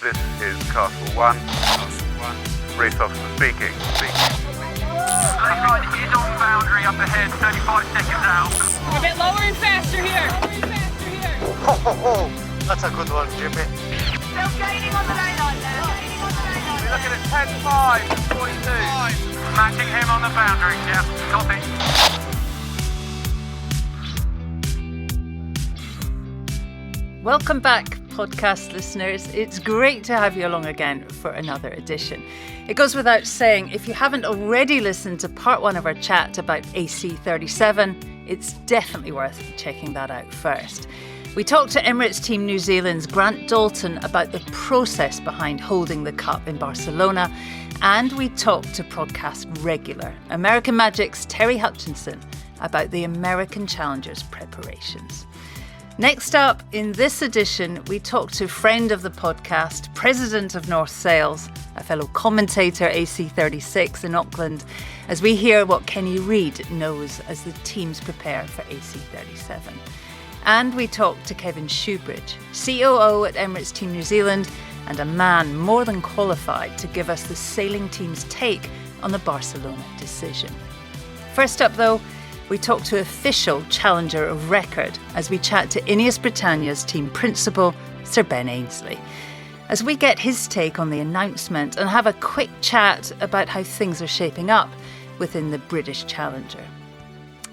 This is Castle 1. Race officer speaking. Right, it is on boundary up ahead, 35 seconds out. We're a bit lower and faster here. That's a good one, Jimmy. Still gaining on the daylight now. We're looking at 10-5, 42. Matching him on the boundary, yeah, copy. Welcome back, podcast listeners. It's great to have you along again for another edition. It goes without saying, if you haven't already listened to part 1 of our chat about AC37, it's definitely worth checking that out first. We talked to Emirates Team New Zealand's Grant Dalton about the process behind holding the Cup in Barcelona, and we talked to podcast regular American Magic's Terry Hutchinson about the American Challengers preparations. Next up, in this edition, we talk to friend of the podcast, president of North Sails, a fellow commentator AC36 in Auckland, as we hear what Kenny Reid knows as the teams prepare for AC37. And we talk to Kevin Shoebridge, COO at Emirates Team New Zealand, and a man more than qualified to give us the sailing team's take on the Barcelona decision. First up, though, we talk to official challenger of record as we chat to INEOS Britannia's team principal, Sir Ben Ainslie, as we get his take on the announcement and have a quick chat about how things are shaping up within the British Challenger.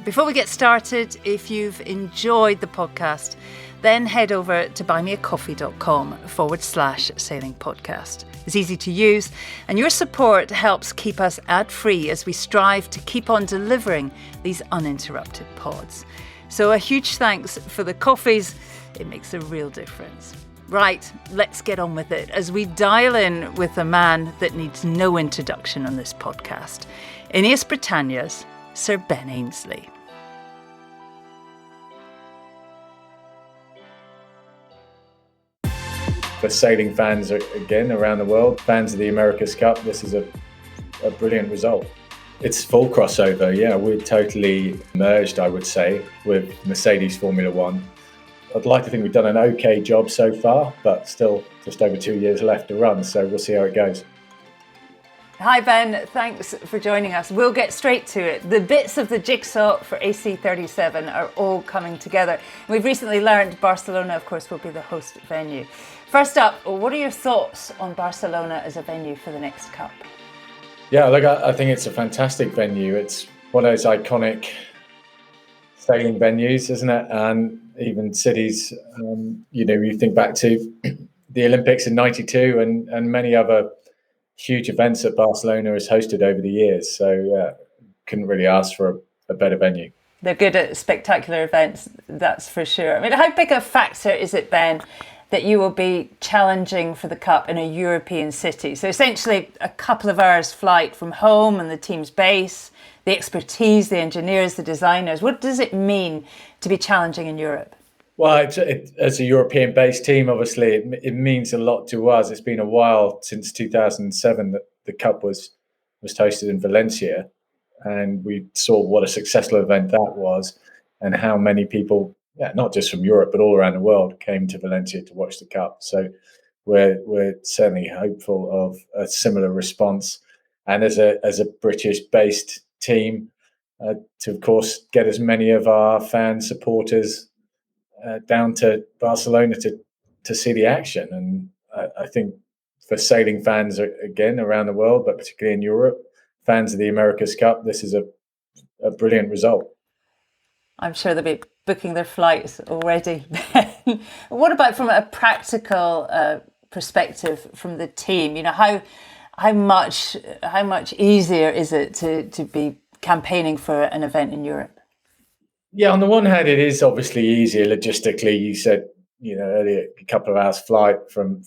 Before we get started, if you've enjoyed the podcast, then head over to buymeacoffee.com/sailing podcast. It's easy to use, and your support helps keep us ad-free as we strive to keep on delivering these uninterrupted pods. So a huge thanks for the coffees. It makes a real difference. Right, let's get on with it as we dial in with a man that needs no introduction on this podcast, INEOS Britannia's Sir Ben Ainslie. For sailing fans again around the world, fans of the America's Cup, this is a brilliant result. It's full crossover, yeah, we're totally merged, I would say, with Mercedes Formula One. I'd like to think we've done an okay job so far, but still just over 2 years left to run, so we'll see how it goes. Hi Ben, thanks for joining us. We'll get straight to it. The bits of the jigsaw for AC37 are all coming together. We've recently learned Barcelona, of course, will be the host venue. First up, what are your thoughts on Barcelona as a venue for the next Cup? Yeah, look, I think it's a fantastic venue. It's one of those iconic sailing venues, isn't it? And even cities, you think back to the Olympics in '92 and many other huge events that Barcelona has hosted over the years. So couldn't really ask for a better venue. They're good at spectacular events, that's for sure. I mean, how big a factor is it, Ben, that you will be challenging for the Cup in a European city? So essentially a couple of hours flight from home and the team's base, the expertise, the engineers, the designers. What does it mean to be challenging in Europe? Well, as a European-based team, obviously, it means a lot to us. It's been a while since 2007 that the Cup was hosted in Valencia, and we saw what a successful event that was, and how many people, not just from Europe but all around the world, came to Valencia to watch the Cup. So we're certainly hopeful of a similar response, and as a British-based team, to of course get as many of our fans, supporters down to Barcelona to see the action. And I think for sailing fans again around the world, but particularly in Europe, fans of the America's Cup, this is a brilliant result. I'm sure they'll be booking their flights already. What about from a practical perspective from the team? You know, how much easier is it to be campaigning for an event in Europe? Yeah, on the one hand, it is obviously easier logistically. You said, earlier, a couple of hours flight from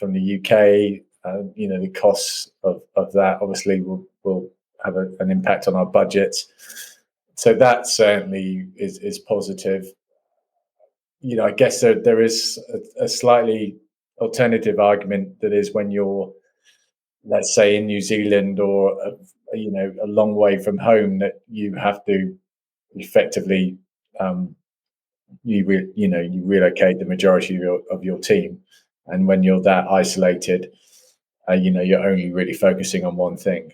the UK. The costs of that obviously will have an impact on our budgets. So that certainly is positive. I guess there is a slightly alternative argument that is when you're, let's say, in New Zealand or a long way from home, that you have to effectively you relocate the majority of your team, And when you're that isolated, you're only really focusing on one thing.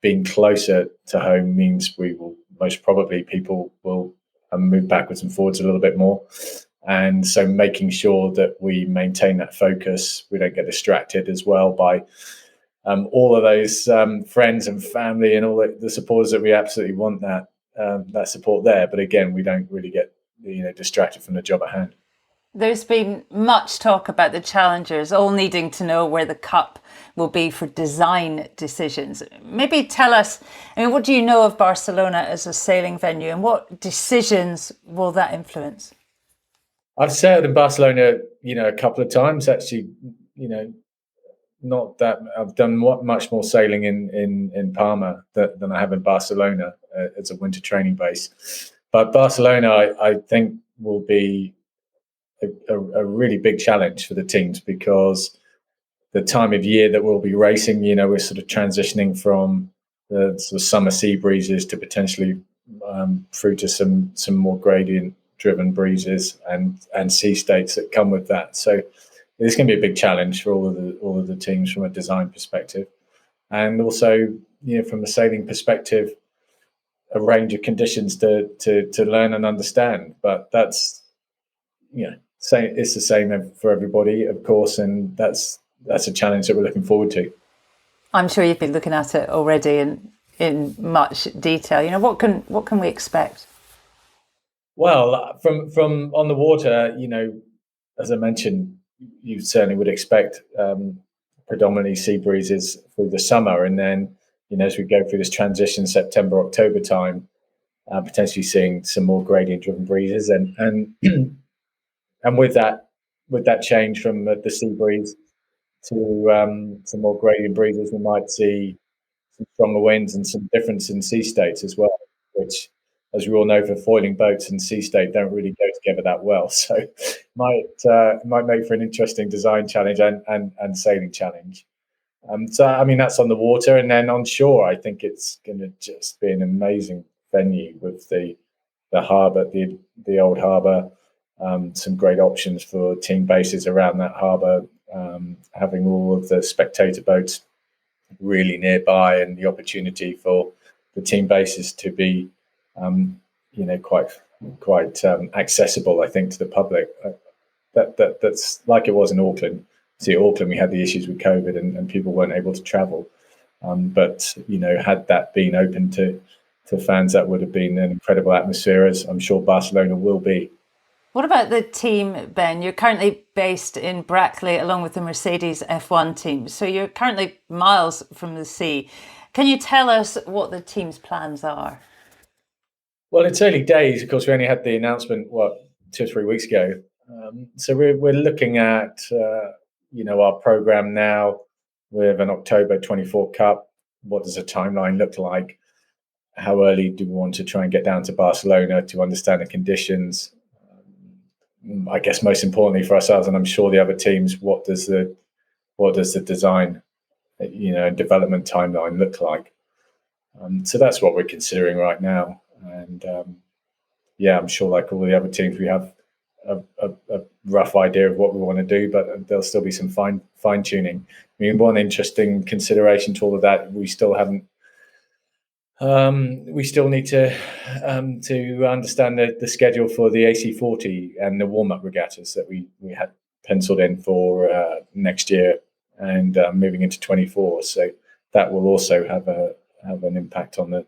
Being closer to home means people will move backwards and forwards a little bit more. And so making sure that we maintain that focus, we don't get distracted as well by all of those friends and family and all the supporters that we absolutely want that support there. But again, we don't really get distracted from the job at hand. There's been much talk about the challengers all needing to know where the Cup will be for design decisions. Maybe tell us, what do you know of Barcelona as a sailing venue, and what decisions will that influence? I've sailed in Barcelona, a couple of times actually. Not that I've done much more sailing in Palma than I have in Barcelona as a winter training base. But Barcelona, I think, will be a really big challenge for the teams, because the time of year that we'll be racing, we're sort of transitioning from the sort of summer sea breezes to potentially through to some more gradient driven breezes and sea states that come with that. So it's going to be a big challenge for all of the teams from a design perspective, and also from a sailing perspective, a range of conditions to learn and understand. But that's it's the same for everybody, of course, and that's a challenge that we're looking forward to. I'm sure you've been looking at it already in much detail. What can we expect? Well, from on the water, as I mentioned, you certainly would expect predominantly sea breezes through the summer, and then as we go through this transition September, October time, potentially seeing some more gradient driven breezes, and with that change from the sea breeze to some more gradient breezes, we might see some stronger winds and some difference in sea states as well, which, as we all know, for foiling boats and sea state don't really go together that well. So might make for an interesting design challenge and sailing challenge. That's on the water, and then on shore, I think it's going to just be an amazing venue with the harbour, the old harbour. Some great options for team bases around that harbour, having all of the spectator boats really nearby, and the opportunity for the team bases to be, quite accessible, I think, to the public. That's like it was in Auckland. See, Auckland, we had the issues with COVID and people weren't able to travel. But had that been open to fans, that would have been an incredible atmosphere, as I'm sure Barcelona will be. What about the team, Ben? You're currently based in Brackley along with the Mercedes F1 team. So you're currently miles from the sea. Can you tell us what the team's plans are? Well, it's early days. Of course, we only had the announcement, 2 or 3 weeks ago. So we're looking at, our program now with an October 24 Cup. What does a timeline look like? How early do we want to try and get down to Barcelona to understand the conditions? I guess most importantly for ourselves, and I'm sure the other teams, what does the design, and development timeline look like? So that's what we're considering right now. And I'm sure, like all the other teams, we have a rough idea of what we want to do, but there'll still be some fine tuning. One interesting consideration to all of that, we still haven't. We still need to understand the schedule for the AC40 and the warm-up regattas that we had penciled in for next year and moving into 24. So that will also have an impact on the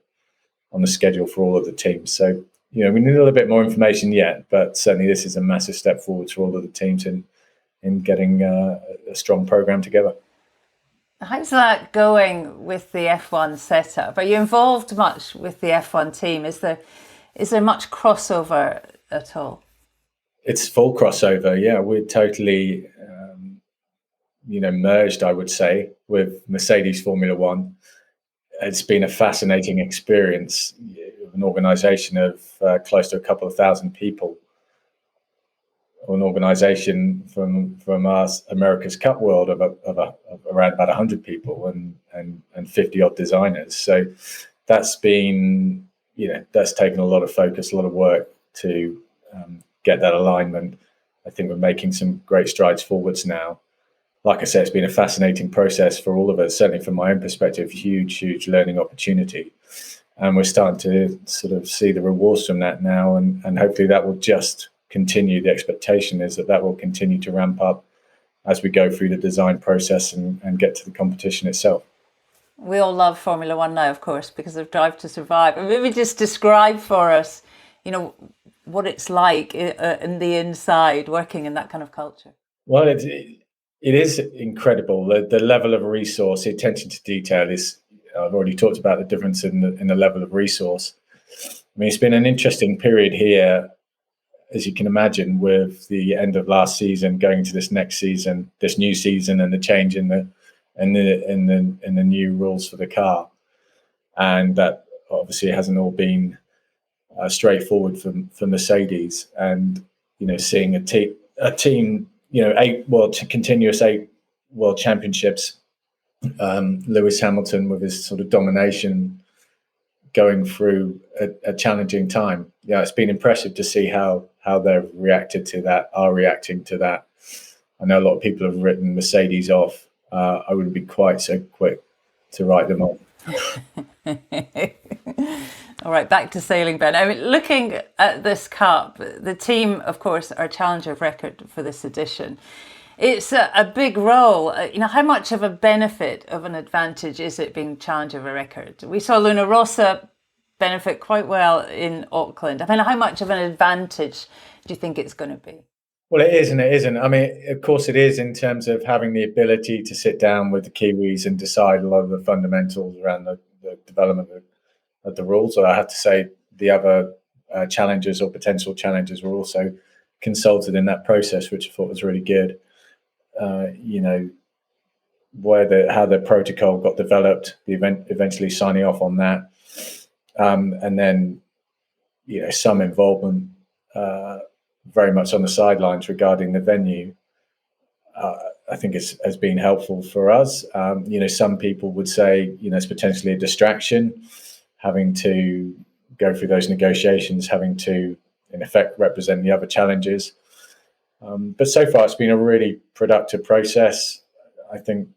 schedule for all of the teams. So we need a little bit more information yet, but certainly this is a massive step forward for all of the teams in getting a strong program together. How's that going with the F1 setup? Are you involved much with the F1 team? Is there much crossover at all? It's full crossover, yeah. We're totally, merged, I would say, with Mercedes Formula One. It's been a fascinating experience. An organisation of close to a couple of thousand people, an organisation from us, America's Cup World of around about 100 people and 50 odd designers. So that's been, that's taken a lot of focus, a lot of work to get that alignment I think we're making some great strides forwards now. Like I said, it's been a fascinating process for all of us, certainly from my own perspective, huge learning opportunity. And we're starting to sort of see the rewards from that now, and hopefully that will just continue. The expectation is that will continue to ramp up as we go through the design process and get to the competition itself. We all love Formula One now, of course, because of Drive to Survive. And maybe just describe for us, what it's like in the inside, working in that kind of culture. Well, it is incredible. The level of resource, the attention to detail is. I've already talked about the difference in the level of resource. I mean, it's been an interesting period here, as you can imagine, with the end of last season going into this next season, this new season, and the change in the new rules for the car, and that obviously hasn't all been straightforward for Mercedes. And seeing a team, 8 continuous 8 world championships. Lewis Hamilton with his sort of domination going through a challenging time. Yeah, it's been impressive to see how they've reacted to that, are reacting to that. I know a lot of people have written Mercedes off. I wouldn't be quite so quick to write them off. All right, back to sailing, Ben. I mean, looking at this cup, the team, of course, are challenger of record for this edition. It's a big role. How much of a benefit of an advantage is it being challenger of a record? We saw Luna Rossa benefit quite well in Auckland. I mean, how much of an advantage do you think it's going to be? Well, it is and it isn't. I mean, of course it is in terms of having the ability to sit down with the Kiwis and decide a lot of the fundamentals around the development of the rules. Or I have to say the other challengers or potential challengers were also consulted in that process, which I thought was really good. How the protocol got developed, the event eventually signing off on that, and then some involvement very much on the sidelines regarding the venue. I think has been helpful for us. Some people would say it's potentially a distraction, having to go through those negotiations, having to in effect represent the other challengers. But so far, it's been a really productive process. I think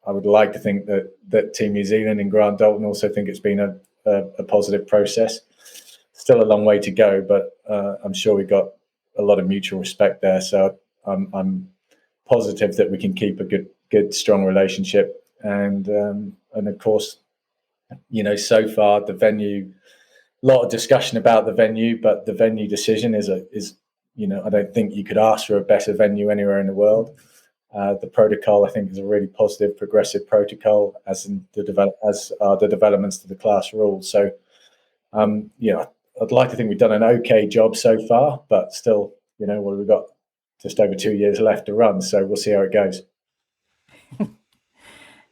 I would like to think that Team New Zealand and Grant Dalton also think it's been a positive process. Still a long way to go, but I'm sure we got a lot of mutual respect there. So I'm positive that we can keep a good, strong relationship. And of course, so far the venue, a lot of discussion about the venue, but the venue decision is I don't think you could ask for a better venue anywhere in the world. The protocol, I think, is a really positive, progressive protocol, as are the developments to the class rules. So, I'd like to think we've done an okay job so far, but still, what have we got? Just over 2 years left to run, so we'll see how it goes.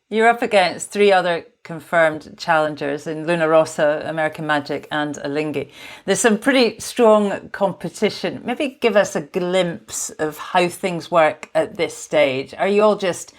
You're up against 3 other confirmed challengers in Luna Rossa, American Magic and Alinghi. There's some pretty strong competition. Maybe give us a glimpse of how things work at this stage. Are you all just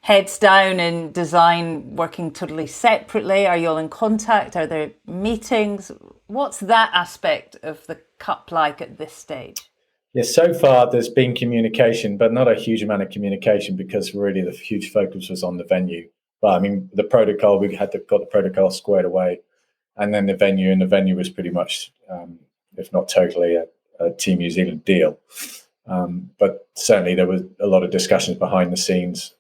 heads down in design, working totally separately? Are you all in contact? Are there meetings? What's that aspect of the Cup like at this stage? Yes, so far there's been communication, but not a huge amount of communication because really the huge focus was on the venue. But I mean, the protocol, we got the protocol squared away, and then the venue was pretty much, if not totally, a Team New Zealand deal. But certainly there was a lot of discussions behind the scenes.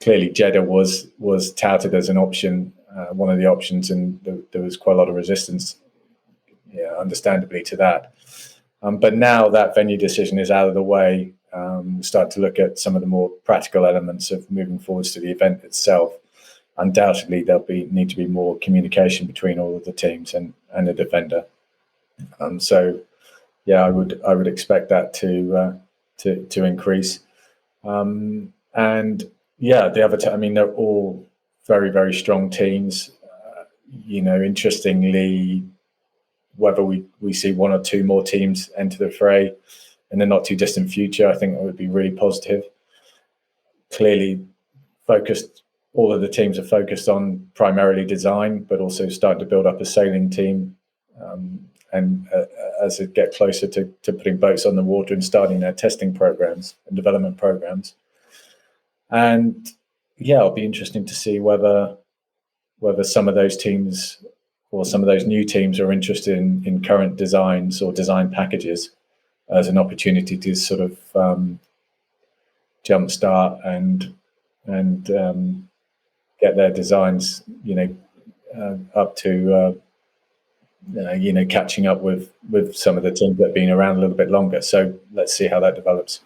Clearly Jeddah was touted as an option, one of the options, and there was quite a lot of resistance, understandably, to that. But now that venue decision is out of the way, start to look at some of the more practical elements of moving forwards to the event itself. Undoubtedly, need to be more communication between all of the teams and the defender. I would expect that to increase. The other, they're all very, very strong teams. Interestingly, whether we see 1 or 2 more teams enter the fray in the not too distant future, I think that would be really positive. Clearly all of the teams are focused on primarily design, but also starting to build up a sailing team and as it get closer to putting boats on the water and starting their testing programs and development programs. And yeah, it'll be interesting to see whether some of those teams or some of those new teams are interested in current designs or design packages as an opportunity to sort of jumpstart and get their designs, up to catching up with some of the teams that have been around a little bit longer. So let's see how that develops.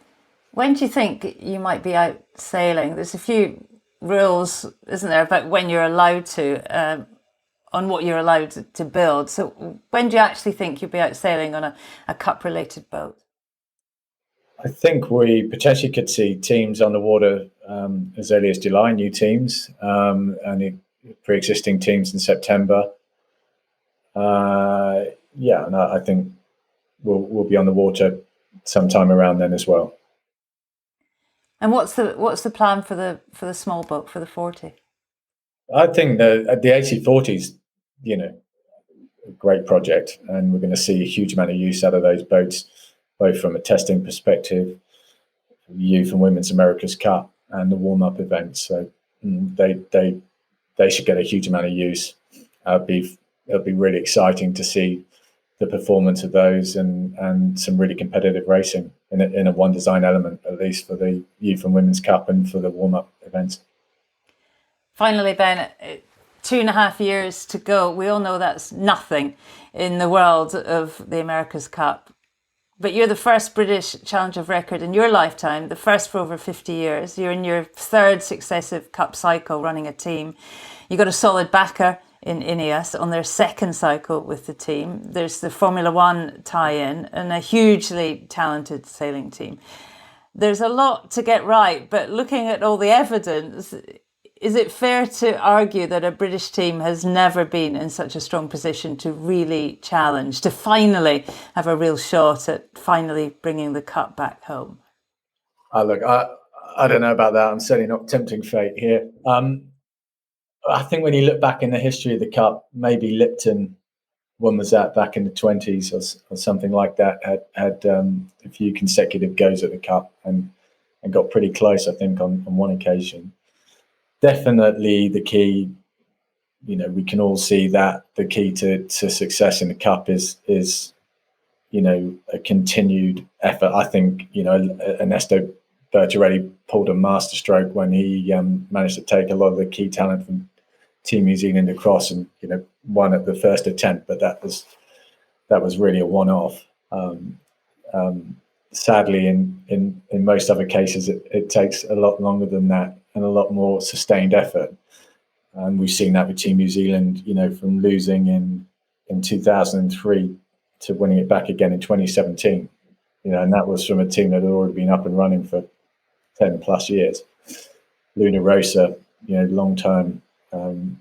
When do you think you might be out sailing? There's a few rules, isn't there, about when you're allowed to, on what you're allowed to build. So when do you actually think you'll be out sailing on a cup-related boat? I think we potentially could see teams on the water as early as July, new teams, and pre-existing teams in September. And I think we'll be on the water sometime around then as well. And what's the plan for the small boat, for the 40? I think the AC40 is, a great project, and we're going to see a huge amount of use out of those boats, both from a testing perspective, Youth and Women's America's Cup, and the warm-up events. So they should get a huge amount of use. It'll be really exciting to see the performance of those and some really competitive racing in a one design element, at least for the Youth and Women's Cup and for the warm-up events. Finally, Ben, 2.5 years to go. We all know that's nothing in the world of the America's Cup. But you're the first British challenge of record in your lifetime, the first for over 50 years. You're in your third successive Cup cycle running a team. You got a solid backer in INEOS on their second cycle with the team. There's the Formula One tie-in and a hugely talented sailing team. There's a lot to get right, but looking at all the evidence, is it fair to argue that a British team has never been in such a strong position to really challenge, to finally have a real shot at finally bringing the Cup back home? Look, I don't know about that. I'm certainly not tempting fate here. I think when you look back in the history of the Cup, maybe Lipton, when was that, back in the 20s or something like that, had a few consecutive goes at the Cup and got pretty close, I think, on one occasion. Definitely the key, we can all see that the key to success in the Cup is a continued effort. I think, Ernesto Bertarelli pulled a masterstroke when he managed to take a lot of the key talent from Team New Zealand across and, won at the first attempt, but that was really a one-off. Sadly, in most other cases, it takes a lot longer than that and a lot more sustained effort. And we've seen that with Team New Zealand, from losing in 2003 to winning it back again in 2017. And that was from a team that had already been up and running for 10 plus years. Luna Rosa, long-term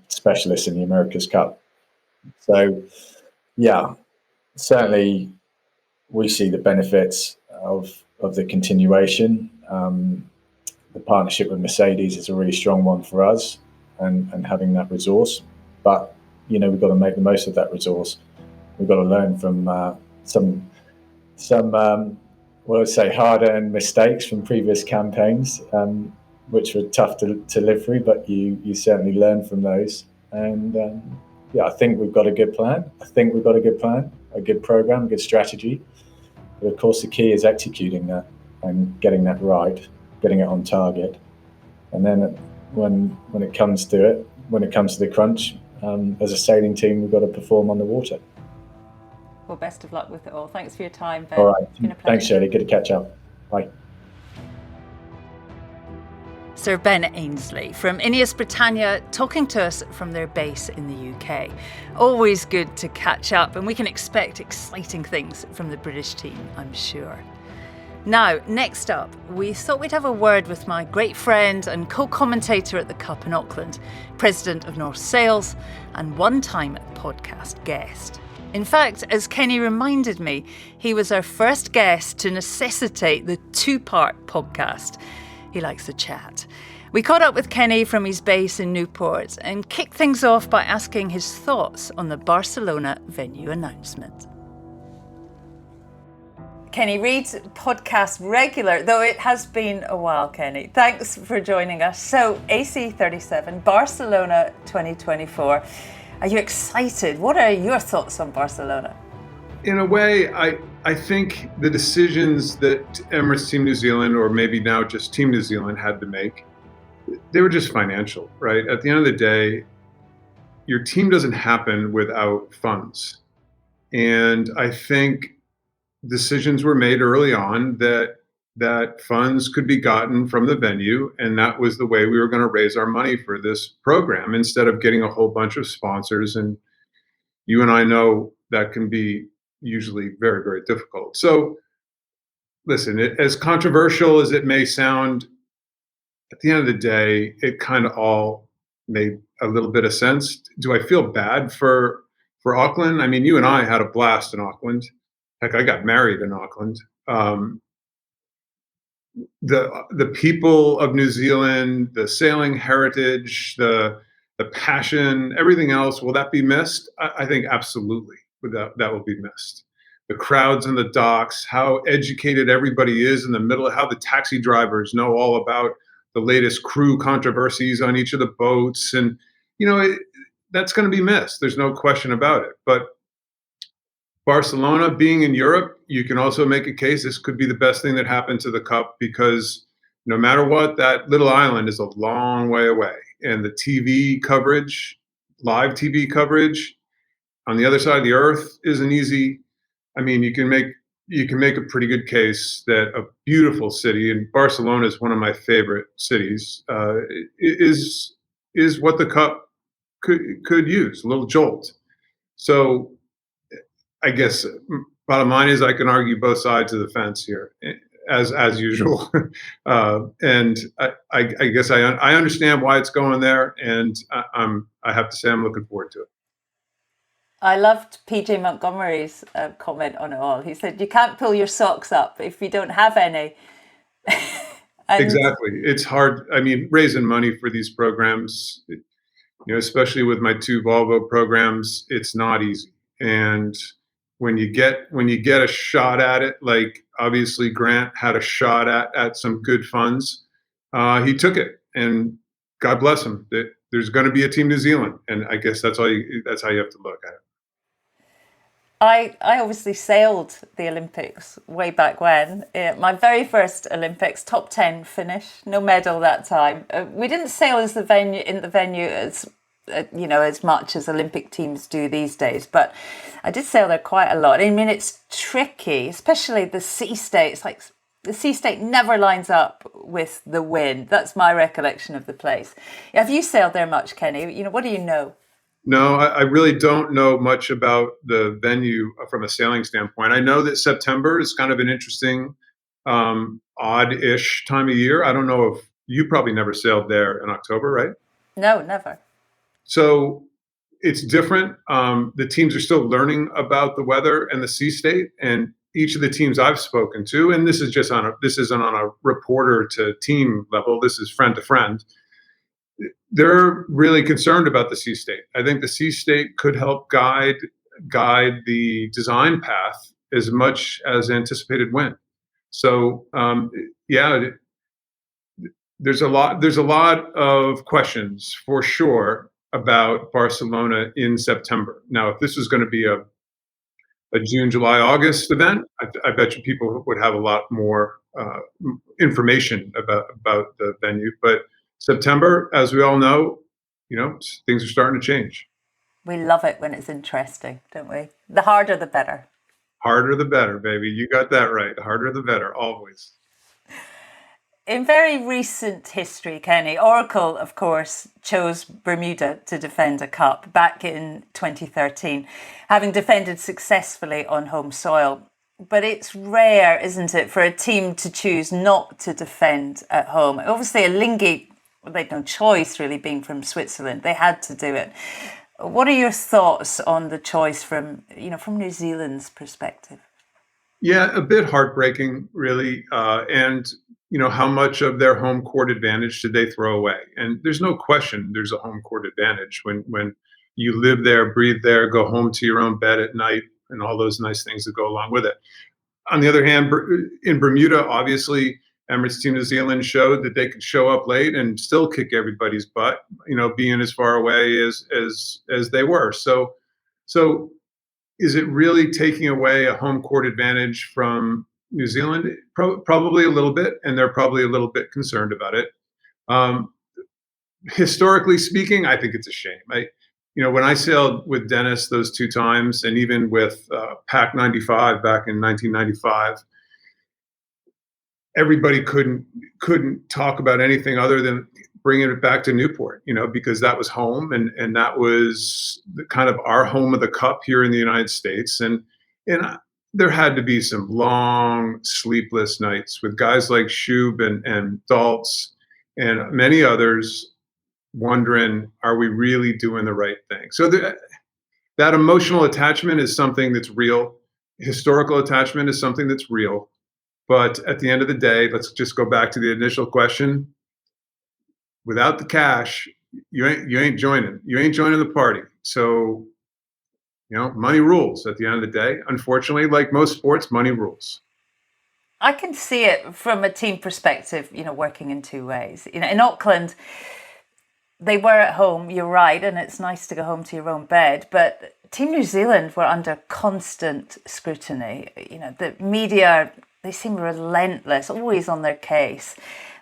specialist in the America's Cup. So, yeah, certainly we see the benefits of the continuation. The partnership with Mercedes is a really strong one for us and having that resource. But, we've got to make the most of that resource. We've got to learn from some hard-earned mistakes from previous campaigns, which were tough to live through, but you certainly learn from those. And I think we've got a good plan. A good program, a good strategy. But of course, the key is executing that and getting that right, getting it on target. And then when it comes to it, when it comes to the crunch, as a sailing team, we've got to perform on the water. Well, best of luck with it all. Thanks for your time, Ben. All right. Thanks, Shirley. Good to catch up. Bye. Sir Ben Ainslie from INEOS Britannia talking to us from their base in the UK. Always good to catch up, and we can expect exciting things from the British team, I'm sure. Now, next up, we thought we'd have a word with my great friend and co-commentator at the Cup in Auckland, president of North Sails, and one-time podcast guest. In fact, as Kenny reminded me, he was our first guest to necessitate the two-part podcast. He likes to chat. We caught up with Kenny from his base in Newport and kicked things off by asking his thoughts on the Barcelona venue announcement. Kenny Reid, podcast regular, though it has been a while, Kenny. Thanks for joining us. So, AC37, Barcelona 2024. Are you excited? What are your thoughts on Barcelona? In a way, I think the decisions that Emirates Team New Zealand, or maybe now just Team New Zealand, had to make, they were just financial, right? At the end of the day, your team doesn't happen without funds. And I think decisions were made early on that funds could be gotten from the venue, and that was the way we were going to raise our money for this program, instead of getting a whole bunch of sponsors. And you and I know that can be usually very, very difficult. So listen, as controversial as it may sound, at the end of the day, it kind of all made a little bit of sense. Do I feel bad for Auckland? I mean, you and I had a blast in Auckland. Heck, I got married in Auckland. The people of New Zealand, the sailing heritage, the passion, everything else, will that be missed? I think absolutely that will be missed. The crowds in the docks, how educated everybody is in the middle, how the taxi drivers know all about the latest crew controversies on each of the boats. And, that's going to be missed. There's no question about it. But Barcelona being in Europe, you can also make a case this could be the best thing that happened to the Cup, because no matter what, that little island is a long way away. And the TV coverage, live TV coverage on the other side of the earth isn't easy. I mean, you can make a pretty good case that a beautiful city, and Barcelona is one of my favorite cities, is what the Cup could use, a little jolt. So I guess bottom line is I can argue both sides of the fence here, as usual. And I guess I understand why it's going there, and I have to say I'm looking forward to it. I loved PJ Montgomery's comment on it all. He said, you can't pull your socks up if you don't have any. Exactly. It's hard. I mean, raising money for these programs, especially with my two Volvo programs, it's not easy. And when you get a shot at it, like obviously Grant had a shot at some good funds, he took it, and God bless him. There's going to be a Team New Zealand, and I guess that's how you have to look at it. I obviously sailed the Olympics way back when. My very first Olympics, top 10 finish, no medal that time. We didn't sail as the venue as as much as Olympic teams do these days, but I did sail there quite a lot. I mean, it's tricky, especially the sea state. It's like the sea state never lines up with the wind. That's my recollection of the place. Have you sailed there much, Kenny? What do you know? No, I really don't know much about the venue from a sailing standpoint. I know that September is kind of an interesting, odd-ish time of year. I don't know if you probably never sailed there in October, right? No, never. So it's different. The teams are still learning about the weather and the sea state, and each of the teams I've spoken to, and this isn't on a reporter to team level, this is friend to friend, they're really concerned about the sea state. I think the sea state could help guide the design path as much as anticipated wind. So there's a lot of questions for sure about Barcelona in September. Now, if this was going to be a June, July, August event, I bet you people would have a lot more information about the venue. But September, as we all know, things are starting to change. We love it when it's interesting, don't we? The harder, the better. Harder, the better, baby. You got that right. The harder, the better, always. In very recent history, Kenny, Oracle, of course, chose Bermuda to defend a cup back in 2013, having defended successfully on home soil. But it's rare, isn't it, for a team to choose not to defend at home? Obviously, Alinghi, they had no choice, really, being from Switzerland. They had to do it. What are your thoughts on the choice from New Zealand's perspective? Yeah, a bit heartbreaking, really. And how much of their home court advantage did they throw away? And there's no question there's a home court advantage when you live there, breathe there, go home to your own bed at night, and all those nice things that go along with it. On the other hand, in Bermuda, obviously, Emirates Team New Zealand showed that they could show up late and still kick everybody's butt, being as far away as they were. So is it really taking away a home court advantage from New Zealand? Probably a little bit, and they're probably a little bit concerned about it. Historically speaking, I think it's a shame. When I sailed with Dennis those 2 times, and even with PAC 95 back in 1995, everybody couldn't talk about anything other than bringing it back to Newport, because that was home, and that was kind of our home of the cup here in the United States. And there had to be some long sleepless nights with guys like Shub and Daltz and many others wondering, are we really doing the right thing? So that emotional attachment is something that's real. Historical attachment is something that's real. But at the end of the day, let's just go back to the initial question. Without the cash, you ain't joining. You ain't joining the party. So, money rules at the end of the day. Unfortunately, like most sports, money rules. I can see it from a team perspective, working in 2 ways. In Auckland, they were at home, you're right, and it's nice to go home to your own bed. But Team New Zealand were under constant scrutiny. The media, they seem relentless, always on their case.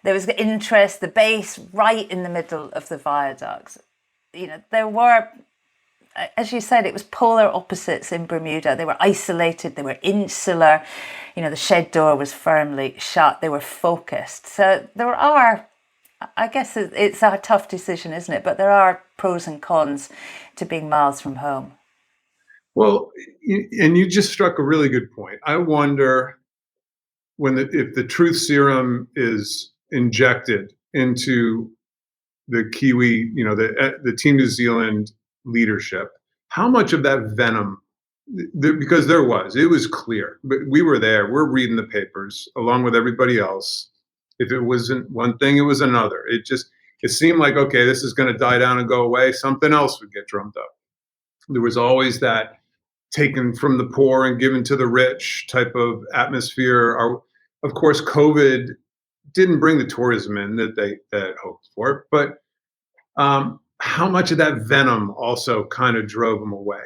There was the interest, the base right in the middle of the viaducts. There were, as you said, it was polar opposites in Bermuda. They were isolated, they were insular. The shed door was firmly shut. They were focused. So there are, I guess it's a tough decision, isn't it? But there are pros and cons to being miles from home. Well, and you just struck a really good point. I wonder if the truth serum is injected into the Kiwi, the Team New Zealand leadership, how much of that venom, because it was clear, but we were there, we're reading the papers along with everybody else. If it wasn't one thing, it was another. It seemed like, okay, this is going to die down and go away. Something else would get drummed up. There was always that taken from the poor and given to the rich type of atmosphere. Of course, COVID didn't bring the tourism in that they had hoped for, but how much of that venom also kind of drove them away?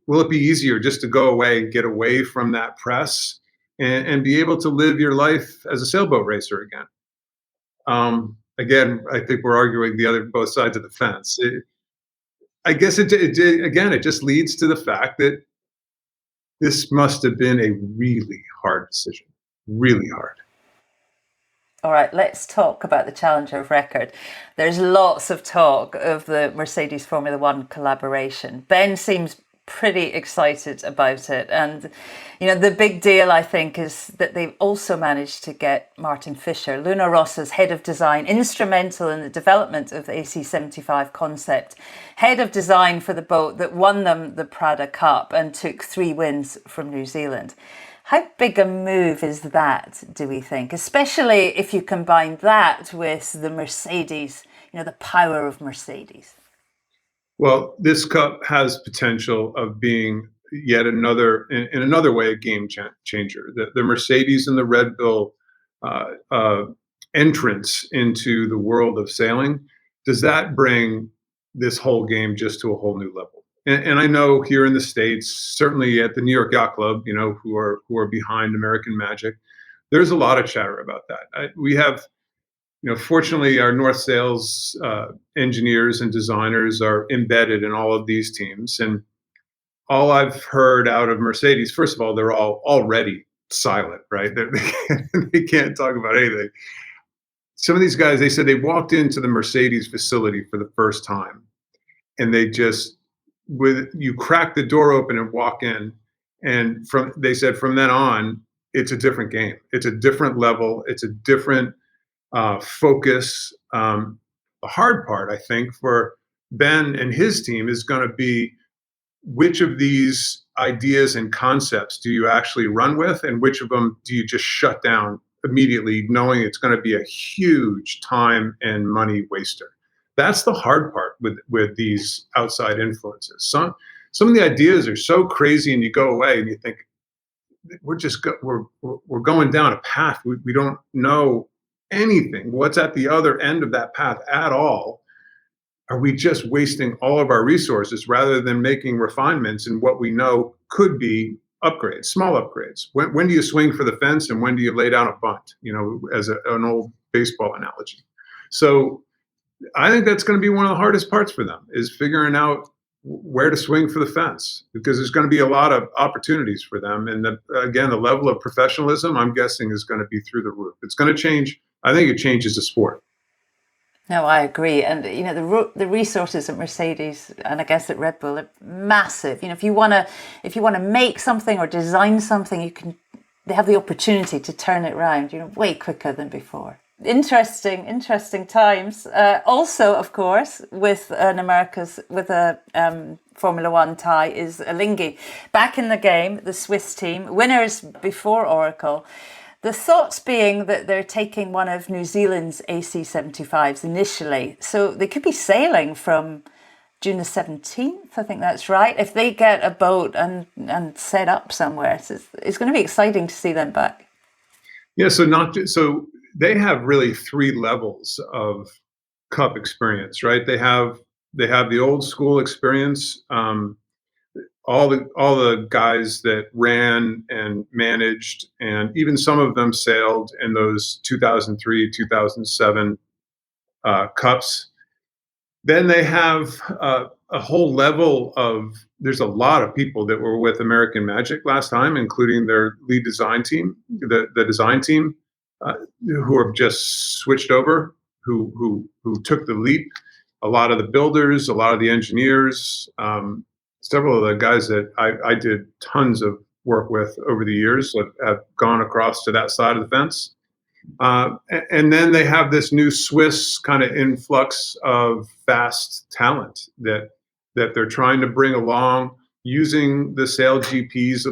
Will it be easier just to go away and get away from that press and be able to live your life as a sailboat racer again? Again, I think we're arguing both sides of the fence. I guess it just leads to the fact that this must have been a really hard decision, really hard. All right, let's talk about the Challenger of Record. There's lots of talk of the Mercedes Formula One collaboration. Ben seems pretty excited about it. And, the big deal, I think, is that they've also managed to get Martin Fisher, Luna Rossa's head of design, instrumental in the development of the AC75 concept, head of design for the boat that won them the Prada Cup and took 3 wins from New Zealand. How big a move is that, do we think? Especially if you combine that with the Mercedes, the power of Mercedes. Well, this cup has potential of being yet another, in another way, a game changer. The Mercedes and the Red Bull entrance into the world of sailing, does that bring this whole game just to a whole new level? And I know here in the States, certainly at the New York Yacht Club, who are behind American Magic, there's a lot of chatter about that. We have, fortunately, our North Sales engineers and designers are embedded in all of these teams. And all I've heard out of Mercedes, first of all, they're all already silent, right? They can't talk about anything. Some of these guys, they said they walked into the Mercedes facility for the first time, and they just, you crack the door open and walk in, and they said from then on, it's a different game. It's a different level. It's a different focus. The hard part, I think, for Ben and his team is going to be which of these ideas and concepts do you actually run with, and which of them do you just shut down immediately, knowing it's going to be a huge time and money waster. That's the hard part with these outside influences. Some of the ideas are so crazy, and you go away and you think, we're going down a path. We don't know anything. What's at the other end of that path at all? Are we just wasting all of our resources rather than making refinements in what we know could be upgrades, small upgrades? When do you swing for the fence and when do you lay down a bunt? As an old baseball analogy. So I think that's going to be one of the hardest parts for them, is figuring out where to swing for the fence, because there's going to be a lot of opportunities for them. And again, the level of professionalism, I'm guessing, is going to be through the roof. It's going to change. I think it changes the sport. No, I agree. And, the resources at Mercedes and I guess at Red Bull are massive. If you want to make something or design something, they have the opportunity to turn it around, way quicker than before. Interesting times. Also, of course, with a Formula One tie is Ainslie back in the game, the Swiss team, winners before Oracle. The thoughts being that they're taking one of New Zealand's AC37s initially, so they could be sailing from June the 17th, I think that's right, if they get a boat and set up somewhere. So it's going to be exciting to see them back. Yeah, so they have really three levels of Cup experience, right? They have the old school experience. All the guys that ran and managed, and even some of them sailed in those 2003, 2007 Cups. Then they have a whole level of, there's a lot of people that were with American Magic last time, including their lead design team, the design team, who have just switched over, who took the leap. A lot of the builders, a lot of the engineers, several of the guys that I did tons of work with over the years have gone across to that side of the fence. And then they have this new Swiss kind of influx of fast talent that they're trying to bring along, using the sail GPs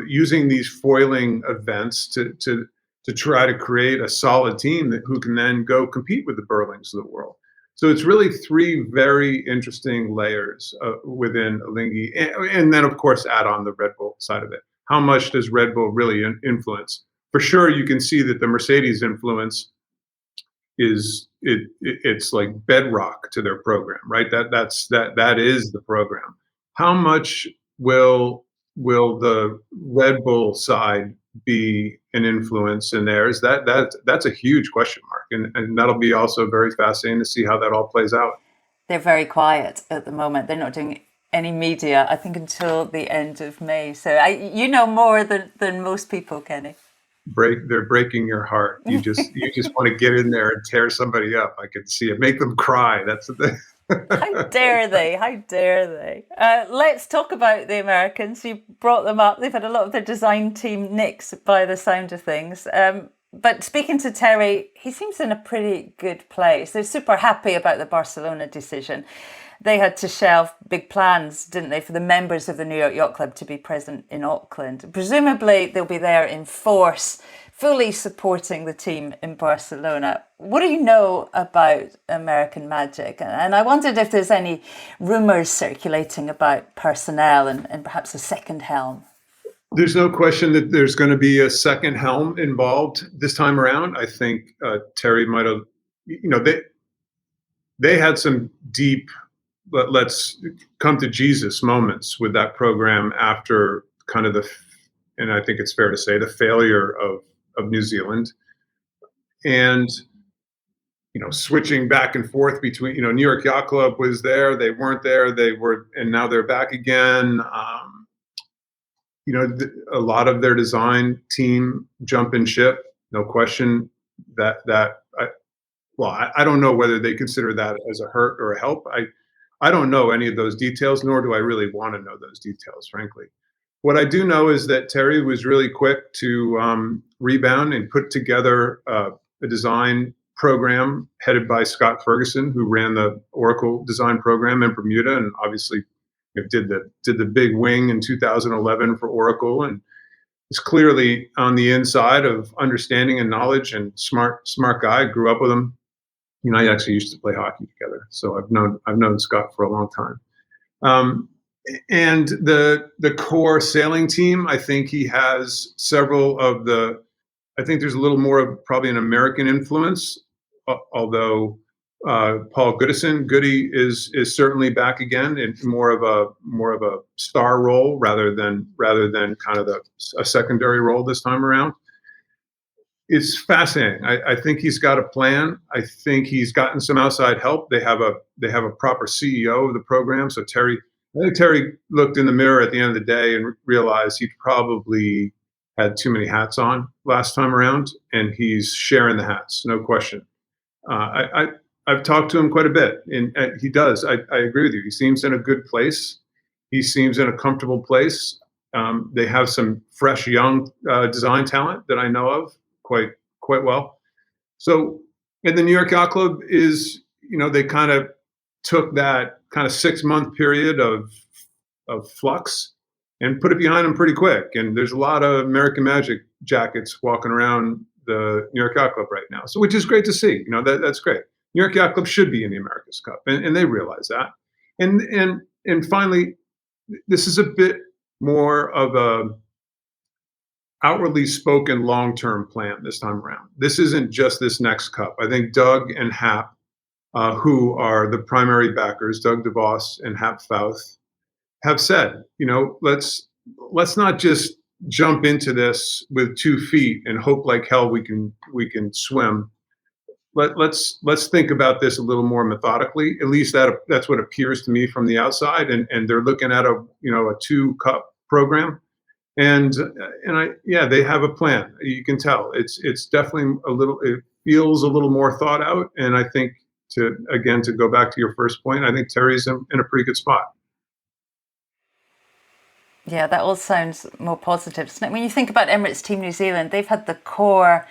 using these foiling events to try to create a solid team who can then go compete with the Burlings of the world. So it's really three very interesting layers within Ainslie, and then of course add on the Red Bull side of it. How much does Red Bull really influence? For sure, you can see that the Mercedes influence it's like bedrock to their program, right? That is the program. How much will the Red Bull side be an influence in theirs? That's a huge question mark, and that'll be also very fascinating to see how that all plays out. They're very quiet at the moment. They're not doing any media, I think, until the end of May. So you know more than most people, Kenny. They're breaking your heart. You just want to get in there and tear somebody up. I can see it. Make them cry. That's the thing. How dare they? How dare they? Let's talk about the Americans. You brought them up. They've had a lot of their design team nixed by the sound of things. But speaking to Terry, he seems in a pretty good place. They're super happy about the Barcelona decision. They had to shelve big plans, didn't they, for the members of the New York Yacht Club to be present in Auckland. Presumably they'll be there in force, fully supporting the team in Barcelona. What do you know about American Magic? And I wondered if there's any rumours circulating about personnel and perhaps a second helm. There's no question that there's going to be a second helm involved this time around. I think Terry might have, they had some deep, let's come to Jesus moments with that program after kind of and I think it's fair to say, the failure of New Zealand. And, switching back and forth between, New York Yacht Club was there, they weren't there, they were, and now they're back again. A lot of their design team jumping ship, no question. I don't know whether they consider that as a hurt or a help. I don't know any of those details, nor do I really want to know those details, frankly. What I do know is that Terry was really quick to rebound and put together a design program headed by Scott Ferguson, who ran the Oracle design program in Bermuda, and obviously did the big wing in 2011 for Oracle, and is clearly on the inside of understanding and knowledge, and smart guy. Grew up with him. I actually used to play hockey together, so I've known Scott for a long time. And the core sailing team, I think he has several of the. I think there's a little more of probably an American influence, although Paul Goody is certainly back again in more of a star role rather than kind of a secondary role this time around. It's fascinating. I think he's got a plan. I think he's gotten some outside help. They have a proper CEO of the program. So I think Terry looked in the mirror at the end of the day and realized he probably had too many hats on last time around, and he's sharing the hats, no question. I've talked to him quite a bit, and he does. I agree with you. He seems in a good place. He seems in a comfortable place. They have some fresh, young design talent that I know of quite well. So, and the New York Yacht Club is, they kind of took that kind of 6-month period of flux and put it behind them pretty quick. And there's a lot of American Magic jackets walking around the New York Yacht Club right now, so which is great to see. That's great. New York Yacht Club should be in the America's Cup, and they realize that. And finally, this is a bit more of a outwardly spoken long-term plan this time around. This isn't just this next cup. I think Doug and Hap, who are the primary backers, Doug DeVos and Hap Fouth, have said, let's not just jump into this with 2 feet and hope like hell we can swim. Let's think about this a little more methodically. At least that's what appears to me from the outside. And they're looking at a 2-cup program. And they have a plan. You can tell it's definitely it feels a little more thought out. And I think to go back to your first point, I think Terry's in a pretty good spot. Yeah, that all sounds more positive. When you think about Emirates Team New Zealand, they've had the core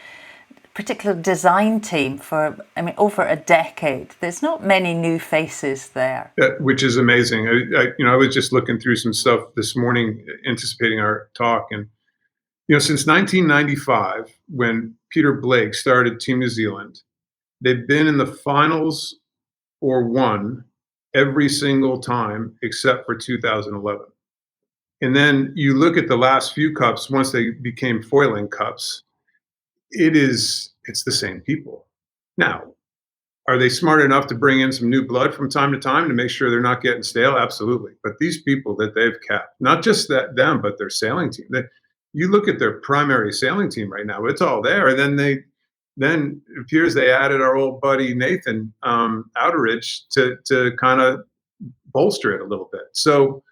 particular design team for, over a decade. There's not many new faces there. Which is amazing. I was just looking through some stuff this morning, anticipating our talk. And, since 1995, when Peter Blake started Team New Zealand, they've been in the finals or won every single time except for 2011. And then you look at the last few cups, once they became foiling cups, it's the same people. Now, are they smart enough to bring in some new blood from time to time to make sure they're not getting stale? Absolutely. But these people that they've kept, not just them, but their sailing team. You look at their primary sailing team right now, it's all there. And then it appears they added our old buddy Nathan Outeridge to kind of bolster it a little bit. So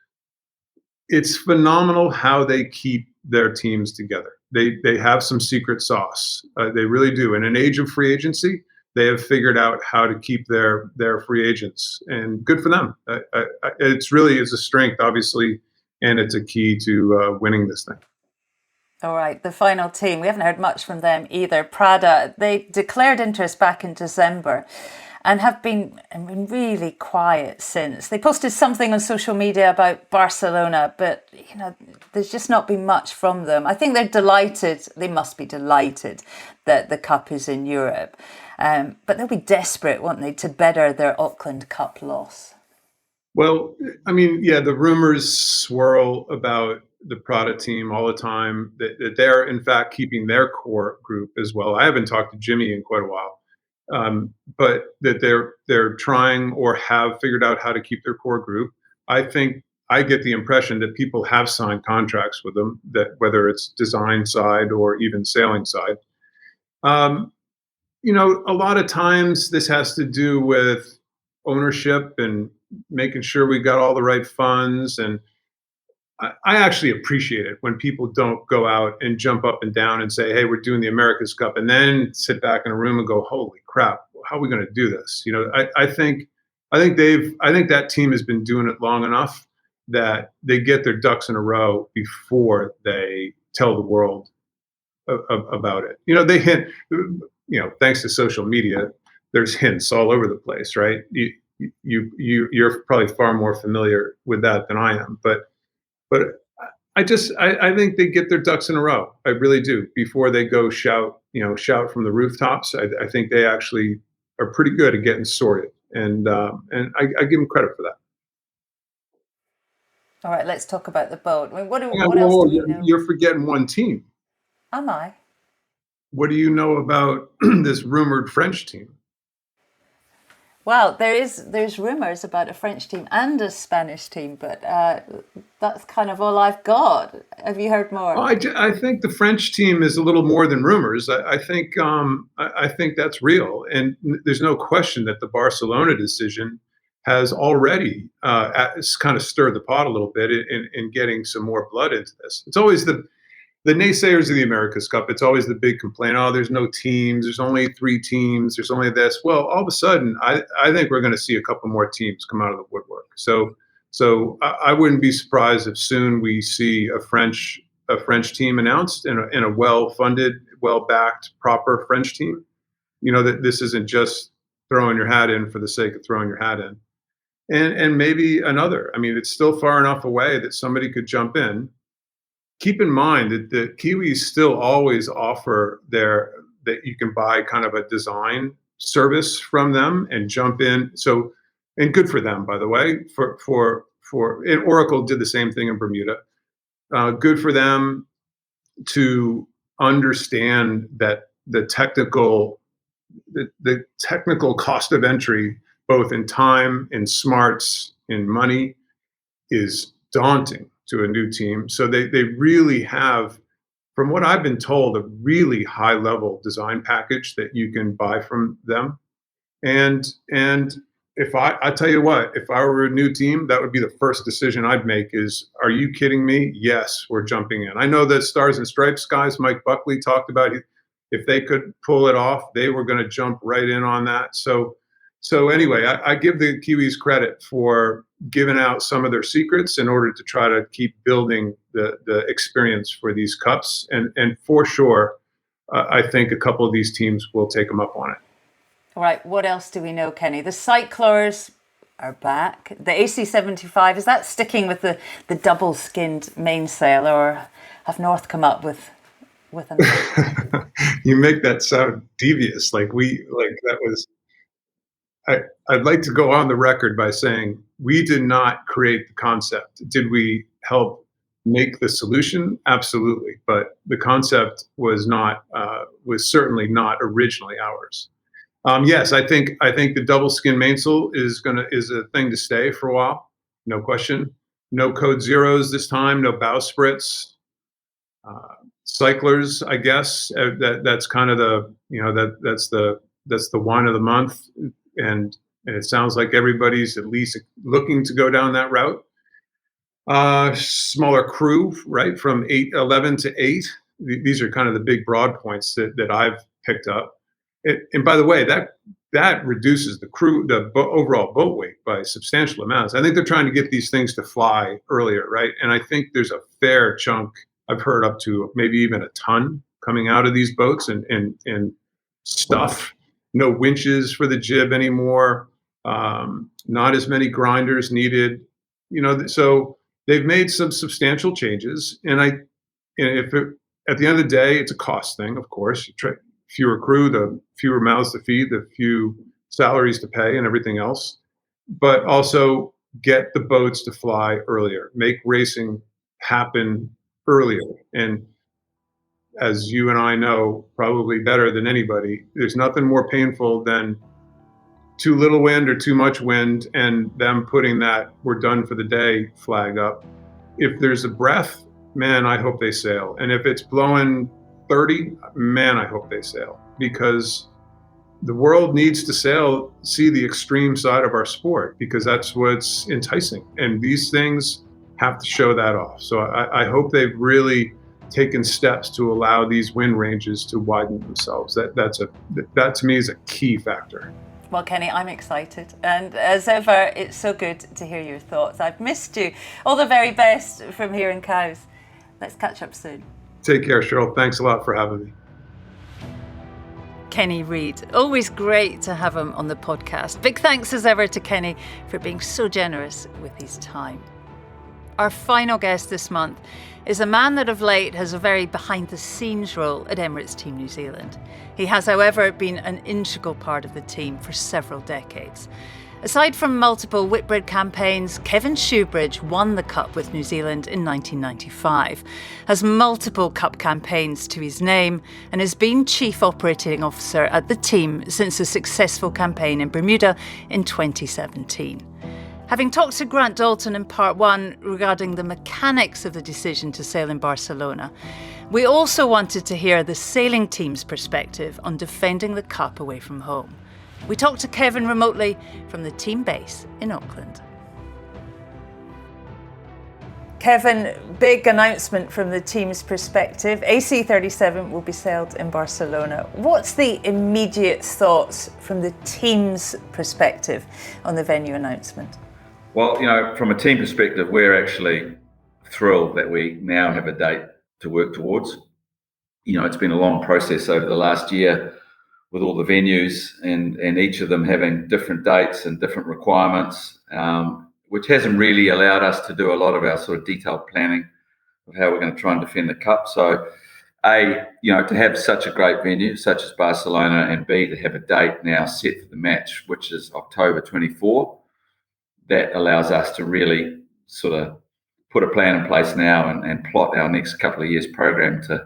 it's phenomenal how they keep their teams together. They have some secret sauce. They really do. In an age of free agency, they have figured out how to keep their free agents, and good for them. It's really is a strength, obviously, and it's a key to winning this thing. All right, the final team. We haven't heard much from them either. Prada, they declared interest back in December and have been really quiet since. They posted something on social media about Barcelona, but there's just not been much from them. I think they're delighted. They must be delighted that the Cup is in Europe. But they'll be desperate, won't they, to better their Auckland Cup loss? Well, the rumors swirl about the Prada team all the time, that they're in fact keeping their core group as well. I haven't talked to Jimmy in quite a while, but that they're trying or have figured out how to keep their core group. I think I get the impression that people have signed contracts with them, that whether it's design side or even sailing side. A lot of times this has to do with ownership and making sure we got all the right funds. And I actually appreciate it when people don't go out and jump up and down and say, hey, we're doing the America's Cup, and then sit back in a room and go, holy crap, how are we going to do this? I think that team has been doing it long enough that they get their ducks in a row before they tell the world about it. They hint, thanks to social media, there's hints all over the place, right? You're probably far more familiar with that than I am, but I think they get their ducks in a row. I really do, before they go shout from the rooftops. I think they actually are pretty good at getting sorted, and I give them credit for that. All right, let's talk about the boat. I mean, what Yeah, else whoa, do we know? you're forgetting one team. Am I? What do you know about this rumored French team? Well, there's rumours about a French team and a Spanish team, but that's kind of all I've got. Have you heard more? I think the French team is a little more than rumors. I think that's real, and there's no question that the Barcelona decision has already kind of stirred the pot a little bit in getting some more blood into this. It's always the naysayers of the America's Cup. It's always the big complaint. Oh, there's no teams. There's only 3 teams. There's only this. Well, all of a sudden, I think we're going to see a couple more teams come out of the woodwork. So I wouldn't be surprised if soon we see a French team announced and a well-funded, well-backed, proper French team. You know, that this isn't just throwing your hat in for the sake of throwing your hat in. And maybe another. I mean, it's still far enough away that somebody could jump in. Keep in mind that the Kiwis still always offer that you can buy kind of a design service from them and jump in. So, and good for them, by the way. And Oracle did the same thing in Bermuda. Good for them to understand that the technical cost of entry, both in time, in smarts, in money, is daunting to a new team. So they really have, from what I've been told, a really high level design package that you can buy from them. And if I tell you what, if I were a new team, that would be the first decision I'd make is, are you kidding me? Yes, we're jumping in. I know that Stars and Stripes guys, Mike Buckley, talked about if they could pull it off, they were going to jump right in on that. So anyway, I give the Kiwis credit for giving out some of their secrets in order to try to keep building the experience for these cups. And for sure, I think a couple of these teams will take them up on it. All right, what else do we know, Kenny? The Cyclors are back. The AC37, is that sticking with the double-skinned mainsail, or have North come up with another? You make that sound devious, like that was... I'd like to go on the record by saying we did not create the concept. Did we help make the solution? Absolutely, but the concept was certainly not originally ours. Yes, I think the double skin mainsail is a thing to stay for a while, no question. No code zeros this time, no bowsprits. Cyclers, I guess that's kind of that's the wine of the month. And it sounds like everybody's at least looking to go down that route. Smaller crew, right, from 11 to 8. These are kind of the big broad points that I've picked up. And by the way, that reduces the crew, overall boat weight by substantial amounts. I think they're trying to get these things to fly earlier, right? And I think there's a fair chunk, I've heard up to maybe even a ton coming out of these boats and stuff. No winches for the jib anymore. Not as many grinders needed. So they've made some substantial changes. And at the end of the day, it's a cost thing, of course. Fewer crew, the fewer mouths to feed, the few salaries to pay, and everything else. But also get the boats to fly earlier, make racing happen earlier. And as you and I know, probably better than anybody, there's nothing more painful than too little wind or too much wind and them putting that "we're done for the day" flag up. If there's a breath, man, I hope they sail. And if it's blowing 30, man, I hope they sail, because the world needs to see the extreme side of our sport, because that's what's enticing. And these things have to show that off. So I hope they've really taken steps to allow these wind ranges to widen themselves. That to me is a key factor. Well, Kenny, I'm excited. And as ever, it's so good to hear your thoughts. I've missed you. All the very best from here in Cowes. Let's catch up soon. Take care, Cheryl. Thanks a lot for having me. Kenny Reid. Always great to have him on the podcast. Big thanks as ever to Kenny for being so generous with his time. Our final guest this month is a man that of late has a very behind-the-scenes role at Emirates Team New Zealand. He has, however, been an integral part of the team for several decades. Aside from multiple Whitbread campaigns, Kevin Shoebridge won the Cup with New Zealand in 1995, has multiple Cup campaigns to his name, and has been Chief Operating Officer at the team since a successful campaign in Bermuda in 2017. Having talked to Grant Dalton in Part 1 regarding the mechanics of the decision to sail in Barcelona, we also wanted to hear the sailing team's perspective on defending the Cup away from home. We talked to Kevin remotely from the team base in Auckland. Kevin, big announcement from the team's perspective. AC37 will be sailed in Barcelona. What's the immediate thoughts from the team's perspective on the venue announcement? Well, from a team perspective, we're actually thrilled that we now have a date to work towards. It's been a long process over the last year with all the venues and each of them having different dates and different requirements, which hasn't really allowed us to do a lot of our sort of detailed planning of how we're going to try and defend the Cup. So, A, to have such a great venue, such as Barcelona, and B, to have a date now set for the match, which is October 24, that allows us to really sort of put a plan in place now and plot our next couple of years' program to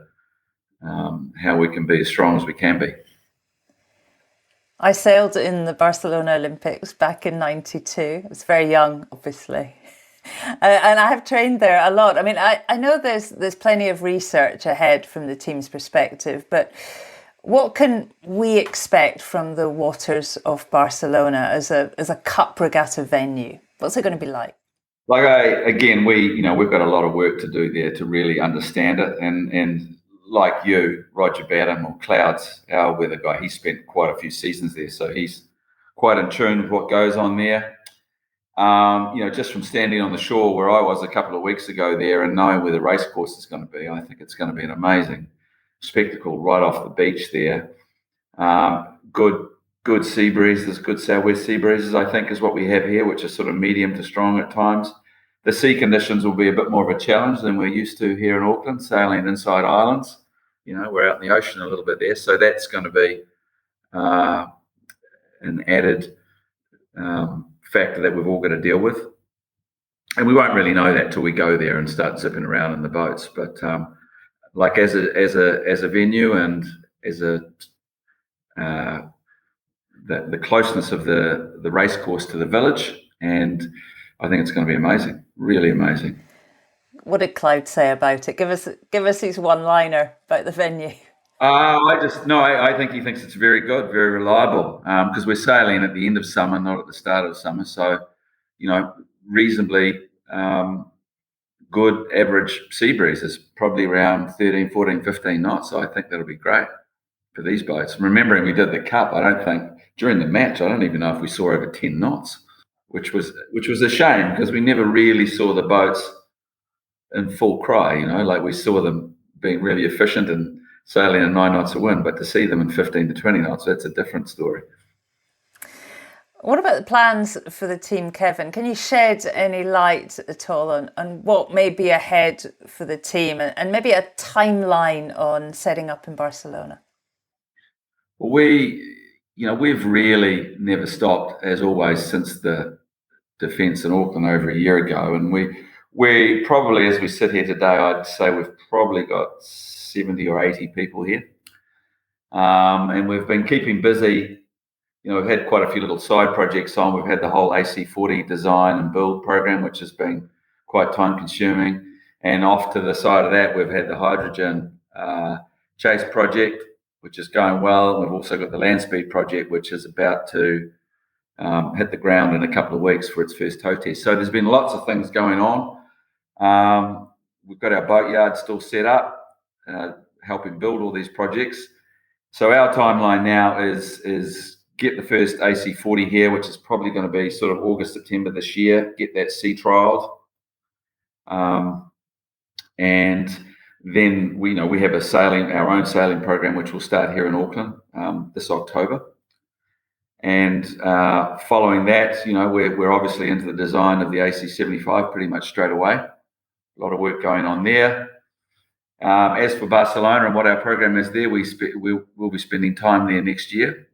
how we can be as strong as we can be. I sailed in the Barcelona Olympics back in '92. I was very young, obviously. And I have trained there a lot. I mean, I know there's plenty of research ahead from the team's perspective, but what can we expect from the waters of Barcelona as a Cup regatta venue? What's it going to be like? We've got a lot of work to do there to really understand it. And like you, Roger Badham, or Clouds, our weather guy, he spent quite a few seasons there, so he's quite in tune with what goes on there. Just from standing on the shore where I was a couple of weeks ago there and knowing where the race course is going to be, I think it's going to be an amazing spectacle right off the beach there. Good sea breezes, good southwest sea breezes, I think, is what we have here, which is sort of medium to strong at times. The sea conditions will be a bit more of a challenge than we're used to here in Auckland, sailing inside islands. We're out in the ocean a little bit there, so that's going to be an added factor that we've all got to deal with. And we won't really know that till we go there and start zipping around in the boats. But as a venue and as the closeness of the race course to the village, and I think it's going to be amazing, really amazing. What did Cloud say about it? Give us his one-liner about the venue. I think he thinks it's very good, very reliable, because we're sailing at the end of summer, not at the start of summer. So, reasonably good average sea breezes, probably around 13, 14, 15 knots. So I think that'll be great for these boats. Remembering we did the Cup, I don't think during the match, I don't even know if we saw over 10 knots, which was a shame because we never really saw the boats in full cry, like we saw them being really efficient and sailing at 9 knots of wind, but to see them in 15 to 20 knots, that's a different story. What about the plans for the team, Kevin? Can you shed any light at all on what may be ahead for the team and maybe a timeline on setting up in Barcelona? Well, we've really never stopped, as always, since the defence in Auckland over a year ago. And we probably, as we sit here today, I'd say we've probably got 70 or 80 people here. And we've been keeping busy. We've had quite a few little side projects on. We've had the whole AC40 design and build program, which has been quite time consuming. And off to the side of that, we've had the hydrogen chase project, which is going well. We've also got the land speed project, which is about to hit the ground in a couple of weeks for its first tow test. So there's been lots of things going on. We've got our boatyard still set up, helping build all these projects. So our timeline now is get the first AC40 here, which is probably going to be sort of August, September this year, get that sea trialled. And then we have our own sailing program, which will start here in Auckland this October. And following that, we're obviously into the design of the AC75 pretty much straight away. A lot of work going on there. As for Barcelona and what our program is there, we'll be spending time there next year.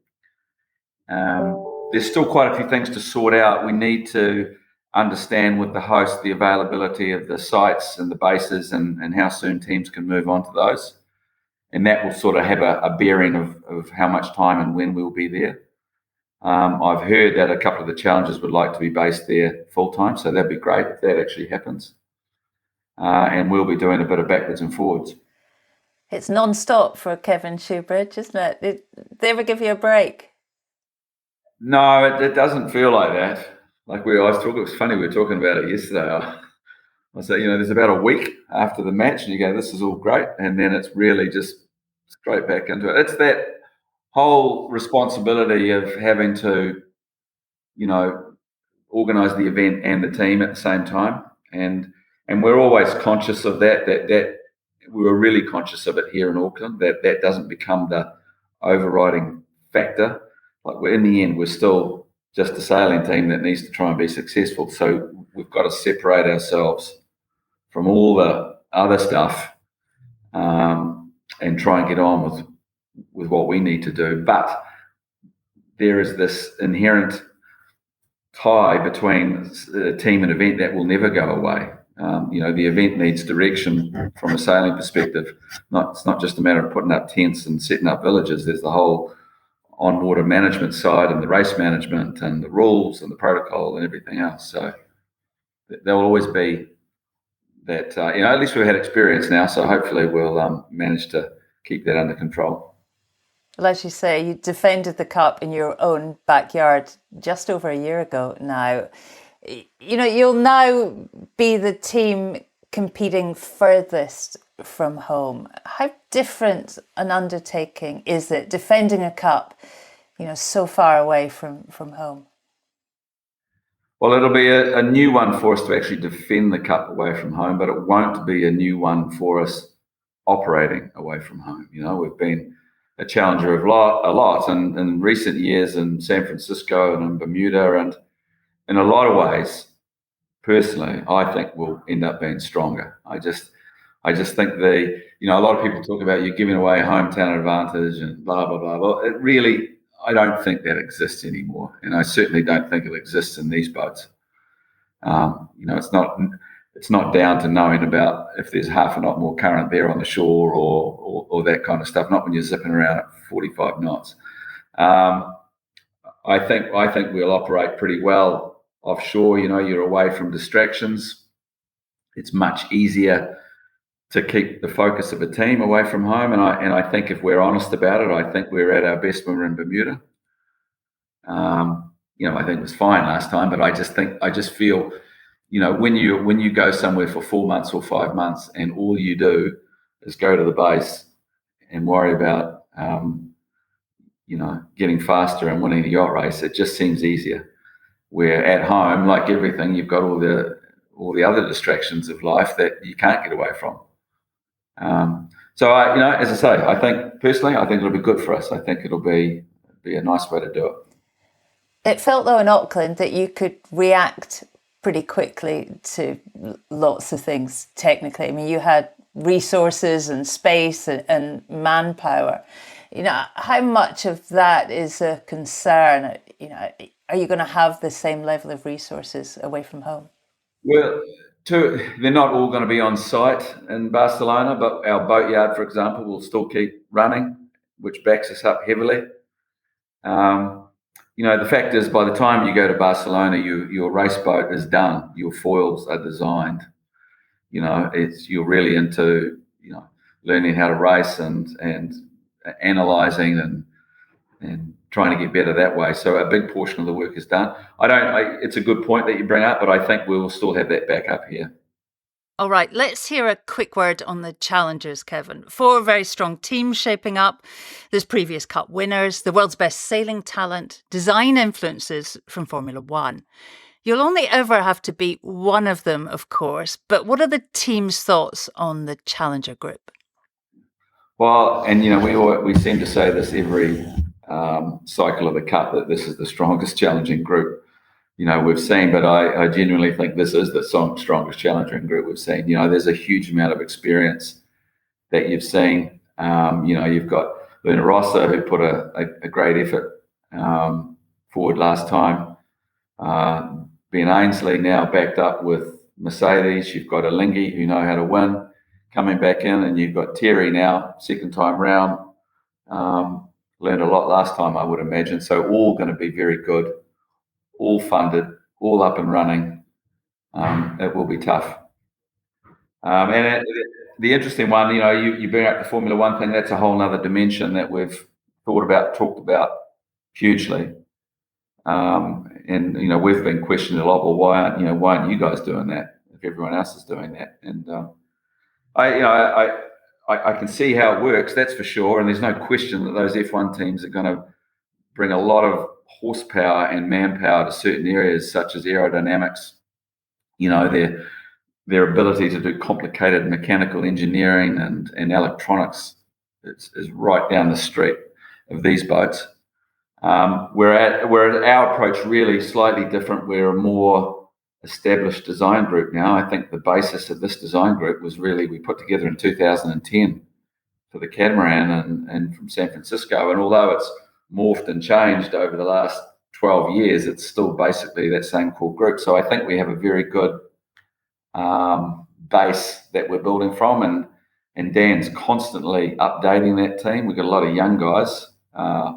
there's still quite a few things to sort out. We need to understand with the host the availability of the sites and the bases and how soon teams can move on to those. And that will sort of have a bearing of how much time and when we'll be there. I've heard that a couple of the challengers would like to be based there full time, so that'd be great if that actually happens. And we'll be doing a bit of backwards and forwards. It's non-stop for Kevin Shoebridge, isn't it? Did they ever give you a break? No, it doesn't feel like that. Like it was funny, we were talking about it yesterday. I said, there's about a week after the match and you go, this is all great. And then it's really just straight back into it. It's that whole responsibility of having to, organise the event and the team at the same time. And we're always conscious of that we were really conscious of it here in Auckland, that doesn't become the overriding factor. Like in the end, we're still just a sailing team that needs to try and be successful. So we've got to separate ourselves from all the other stuff and try and get on with what we need to do. But there is this inherent tie between the team and event that will never go away. The event needs direction from a sailing perspective. It's not just a matter of putting up tents and setting up villages. There's the whole on-water management side and the race management and the rules and the protocol and everything else. So there will always be that, at least we've had experience now, so hopefully we'll manage to keep that under control. Well, as you say, you defended the Cup in your own backyard just over a year ago now. You'll now be the team competing furthest from home. How different an undertaking is it, defending a Cup, so far away from home? Well, it'll be a new one for us to actually defend the Cup away from home, but it won't be a new one for us operating away from home. We've been a challenger of a lot and in recent years in San Francisco and in Bermuda, and in a lot of ways, personally, I think we'll end up being stronger. I just think a lot of people talk about you giving away hometown advantage and blah, blah, blah. Well, I don't think that exists anymore. And I certainly don't think it exists in these boats. It's not down to knowing about if there's half a knot more current there on the shore or that kind of stuff, not when you're zipping around at 45 knots. I think we'll operate pretty well offshore. You're away from distractions. It's much easier to keep the focus of a team away from home. And I think if we're honest about it, I think we're at our best when we're in Bermuda. I think it was fine last time, but I just feel, when you go somewhere for 4 months or 5 months and all you do is go to the base and worry about, getting faster and winning the yacht race, it just seems easier. Where at home, like everything, you've got all the other distractions of life that you can't get away from. So as I say, I think it'll be good for us. I think it'll be a nice way to do it. It felt though in Auckland that you could react pretty quickly to lots of things technically. I mean, you had resources and space and manpower. How much of that is a concern? Are you going to have the same level of resources away from home? Well, they're not all going to be on site in Barcelona, but our boatyard, for example, will still keep running, which backs us up heavily. The fact is, by the time you go to Barcelona, your race boat is done. Your foils are designed. You're really into learning how to race and analysing and trying to get better that way. So a big portion of the work is done. It's a good point that you bring up, but I think we will still have that back up here. All right, let's hear a quick word on the challengers, Kevin. 4 very strong teams shaping up. There's previous Cup winners, the world's best sailing talent, design influences from Formula One. You'll only ever have to beat one of them, of course, but what are the team's thoughts on the challenger group? Well, and we seem to say this every cycle of the Cup, that this is the strongest challenging group we've seen, but I genuinely think this is the strongest challenging group we've seen. There's a huge amount of experience that you've seen. You've got Luna Rossa, who put a great effort forward last time. Ben Ainslie now backed up with Mercedes. You've got Alingi, who know how to win, coming back in, and you've got Terry now, second time round. Learned a lot last time, I would imagine. So all going to be very good, all funded, all up and running. It will be tough. The interesting one, you bring up the Formula One thing. That's a whole other dimension that we've talked about hugely. We've been questioned a lot. Well, why aren't you guys doing that if everyone else is doing that? And I can see how it works. That's for sure. And there's no question that those F1 teams are going to bring a lot of horsepower and manpower to certain areas, such as aerodynamics. Their ability to do complicated mechanical engineering and electronics is right down the street of these boats. Whereas our approach really slightly different. We're a more established design group now. I think the basis of this design group was really we put together in 2010 for the catamaran and from San Francisco. And although it's morphed and changed over the last 12 years, it's still basically that same core group. So I think we have a very good base that we're building from, and Dan's constantly updating that team. We've got a lot of young guys, a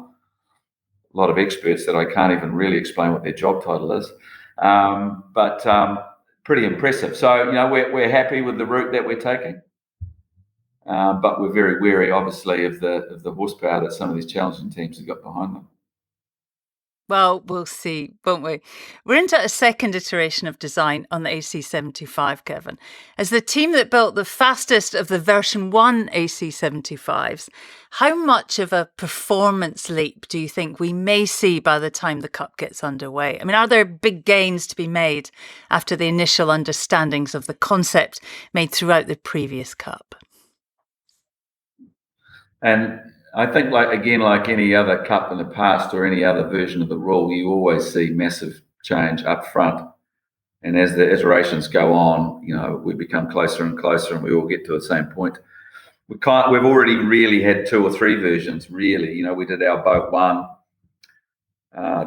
lot of experts that I can't even really explain what their job title is, but pretty impressive. So we're happy with the route that we're taking, but we're very wary, obviously, of the horsepower that some of these challenging teams have got behind them. Well, we'll see, won't we? We're into a second iteration of design on the AC75, Kevin. As the team that built the fastest of the version 1 AC75s, how much of a performance leap do you think we may see by the time the Cup gets underway? I mean, are there big gains to be made after the initial understandings of the concept made throughout the previous Cup? And I think, like any other Cup in the past or any other version of the rule, you always see massive change up front. And as the iterations go on, we become closer and closer, and we all get to the same point. We've already really had 2 or 3 versions, really. We did our boat 1.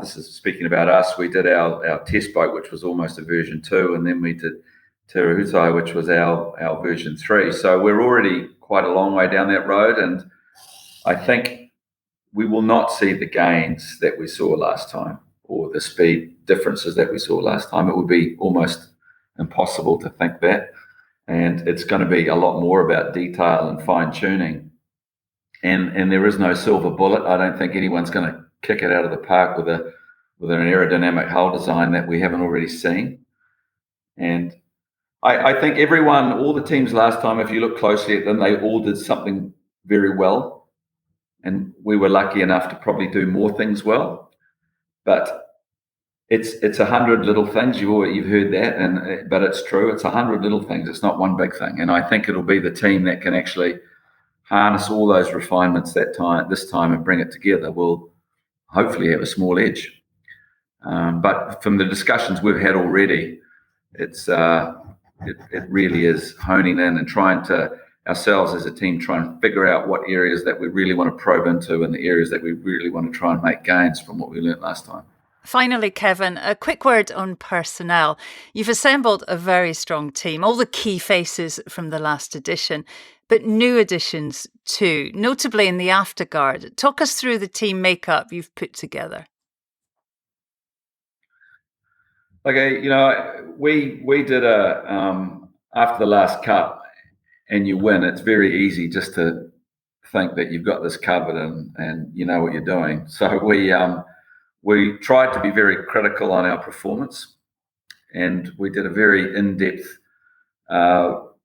This is speaking about us. We did our test boat, which was almost a version 2, and then we did Terry Hutchinson, which was our version 3. So we're already quite a long way down that road, and I think we will not see the gains that we saw last time or the speed differences that we saw last time. It would be almost impossible to think that. And it's going to be a lot more about detail and fine tuning. And there is no silver bullet. I don't think anyone's going to kick it out of the park with an aerodynamic hull design that we haven't already seen. And I think all the teams last time, if you look closely at them, they all did something very well. And we were lucky enough to probably do more things well, but it's 100 little things. You've heard that, but it's true. It's 100 little things. It's not one big thing. And I think it'll be the team that can actually harness all those refinements this time and bring it together. Will hopefully have a small edge. But from the discussions we've had already, it really is honing in and trying to, ourselves as a team, try and figure out what areas that we really want to probe into and the areas that we really want to try and make gains from what we learnt last time. Finally, Kevin, a quick word on personnel. You've assembled a very strong team, all the key faces from the last edition, but new additions too, notably in the afterguard. Talk us through the team makeup you've put together. Okay, we did after the last Cup, and you win, it's very easy just to think that you've got this covered and you know what you're doing. So we tried to be very critical on our performance, and we did a very in-depth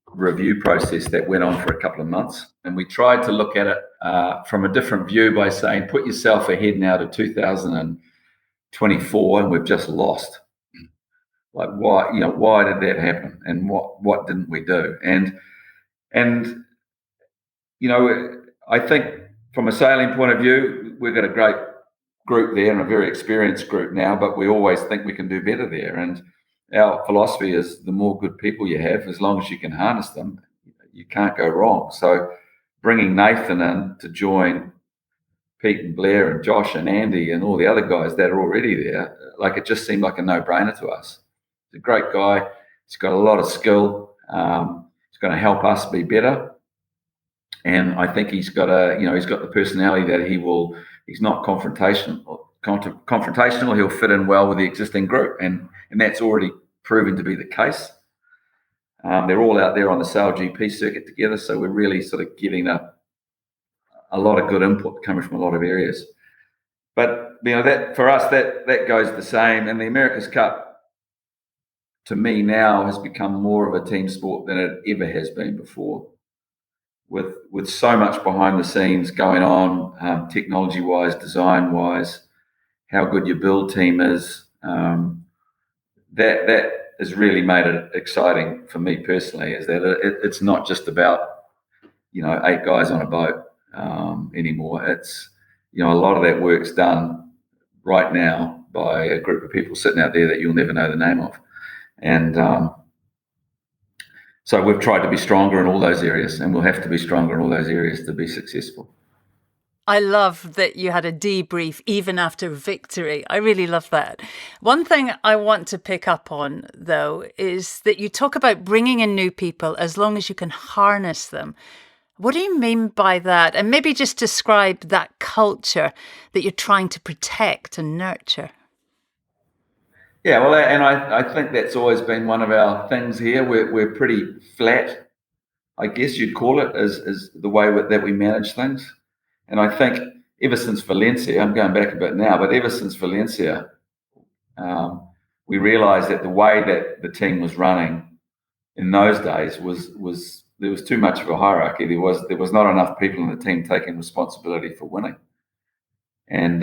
review process that went on for a couple of months. And we tried to look at it from a different view by saying, put yourself ahead now to 2024, and we've just lost. Like, why did that happen? And what didn't we do? And I think from a sailing point of view, we've got a great group there and a very experienced group now, but we always think we can do better there. And our philosophy is the more good people you have, as long as you can harness them, you can't go wrong. So bringing Nathan in to join Pete and Blair and Josh and Andy and all the other guys that are already there, like it just seemed like a no-brainer to us. He's a great guy. He's got a lot of skill. He's going to help us be better. And I think he's got the personality that he's not confrontational. He'll fit in well with the existing group. And that's already proven to be the case. They're all out there on the Sail GP circuit together. So we're really sort of getting a lot of good input coming from a lot of areas. But, that for us, that goes the same. And the America's Cup, to me now, has become more of a team sport than it ever has been before. With so much behind the scenes going on, technology-wise, design-wise, how good your build team is, that has really made it exciting for me personally, is that it's not just about, 8 guys on a boat anymore. It's, a lot of that work's done right now by a group of people sitting out there that you'll never know the name of. And so we've tried to be stronger in all those areas, and we'll have to be stronger in all those areas to be successful. I love that you had a debrief even after victory. I really love that. One thing I want to pick up on, though, is that you talk about bringing in new people as long as you can harness them. What do you mean by that? And maybe just describe that culture that you're trying to protect and nurture. Yeah, well, and I think that's always been one of our things here. We're pretty flat, I guess you'd call it, is the way that we manage things. And I think ever since Valencia, I'm going back a bit now, but ever since Valencia, we realised that the way that the team was running in those days was there was too much of a hierarchy. There was not enough people in the team taking responsibility for winning. And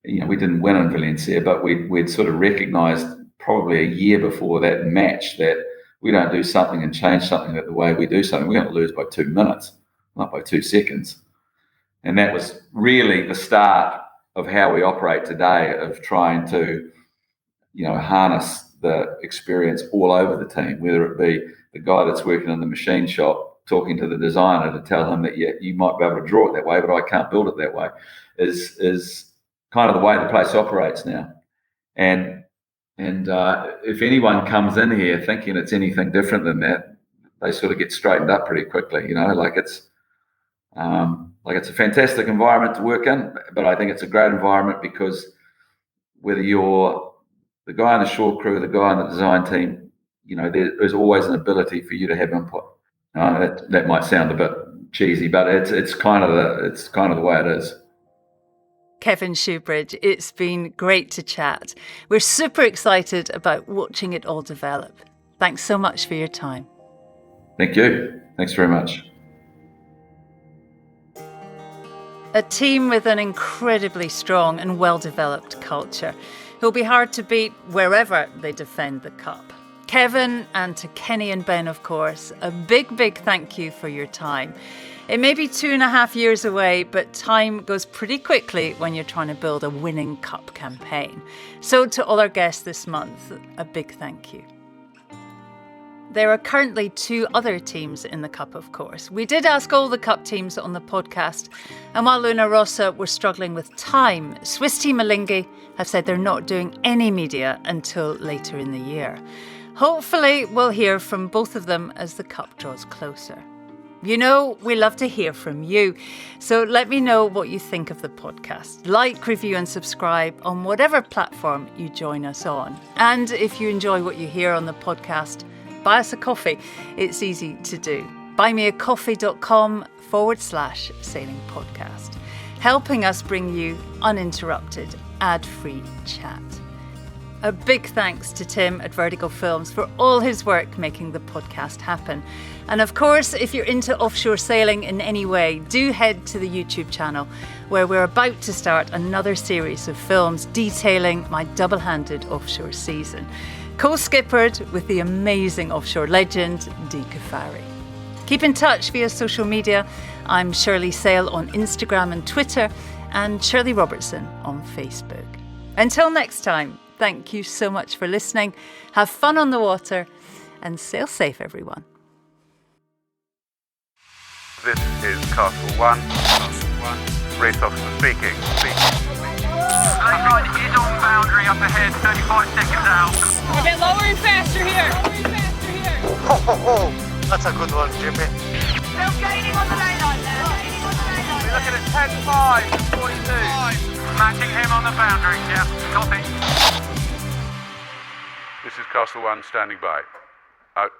we didn't win in Valencia, but we'd sort of recognised probably a year before that match that we don't do something and change something the way we do something, we're going to lose by 2 minutes, not by 2 seconds. And that was really the start of how we operate today, of trying to, harness the experience all over the team, whether it be the guy that's working in the machine shop talking to the designer to tell him that, you might be able to draw it that way, but I can't build it that way, is kind of the way the place operates now. And if anyone comes in here thinking it's anything different than that, they sort of get straightened up pretty quickly. It's a fantastic environment to work in, but I think it's a great environment because whether you're the guy on the shore crew, the guy on the design team, there's always an ability for you to have input. That might sound a bit cheesy, but it's kind of the way it is. Kevin Shoebridge, it's been great to chat. We're super excited about watching it all develop. Thanks so much for your time. Thank you. Thanks very much. A team with an incredibly strong and well-developed culture who'll be hard to beat wherever they defend the Cup. Kevin, and to Kenny and Ben, of course, a big, big thank you for your time. It may be 2.5 years away, but time goes pretty quickly when you're trying to build a winning Cup campaign. So to all our guests this month, a big thank you. There are currently 2 other teams in the Cup, of course. We did ask all the Cup teams on the podcast, and while Luna Rossa were struggling with time, Swiss team Alinghi have said they're not doing any media until later in the year. Hopefully, we'll hear from both of them as the Cup draws closer. We love to hear from you, so let me know what you think of the podcast. Like, review and subscribe on whatever platform you join us on. And if you enjoy what you hear on the podcast, buy us a coffee. It's easy to do. buymeacoffee.com/sailing podcast, helping us bring you uninterrupted, ad-free chat. A big thanks to Tim at Vertigo Films for all his work making the podcast happen. And of course, if you're into offshore sailing in any way, do head to the YouTube channel where we're about to start another series of films detailing my double-handed offshore season, co-skippered with the amazing offshore legend, Dee Kafari. Keep in touch via social media. I'm Shirley Sail on Instagram and Twitter, and Shirley Robertson on Facebook. Until next time, thank you so much for listening. Have fun on the water and sail safe, everyone. This is Castle 1, Castle 1, Race officer speaking. Lane line is on boundary up ahead, 35 seconds out. We're a bit lower and faster here. That's a good one, Jimmy. Still gaining on the lane line there. We're looking at 10-5 and 42. Matching him on the boundary, yeah. Copy. This is Castle 1 standing by. Out.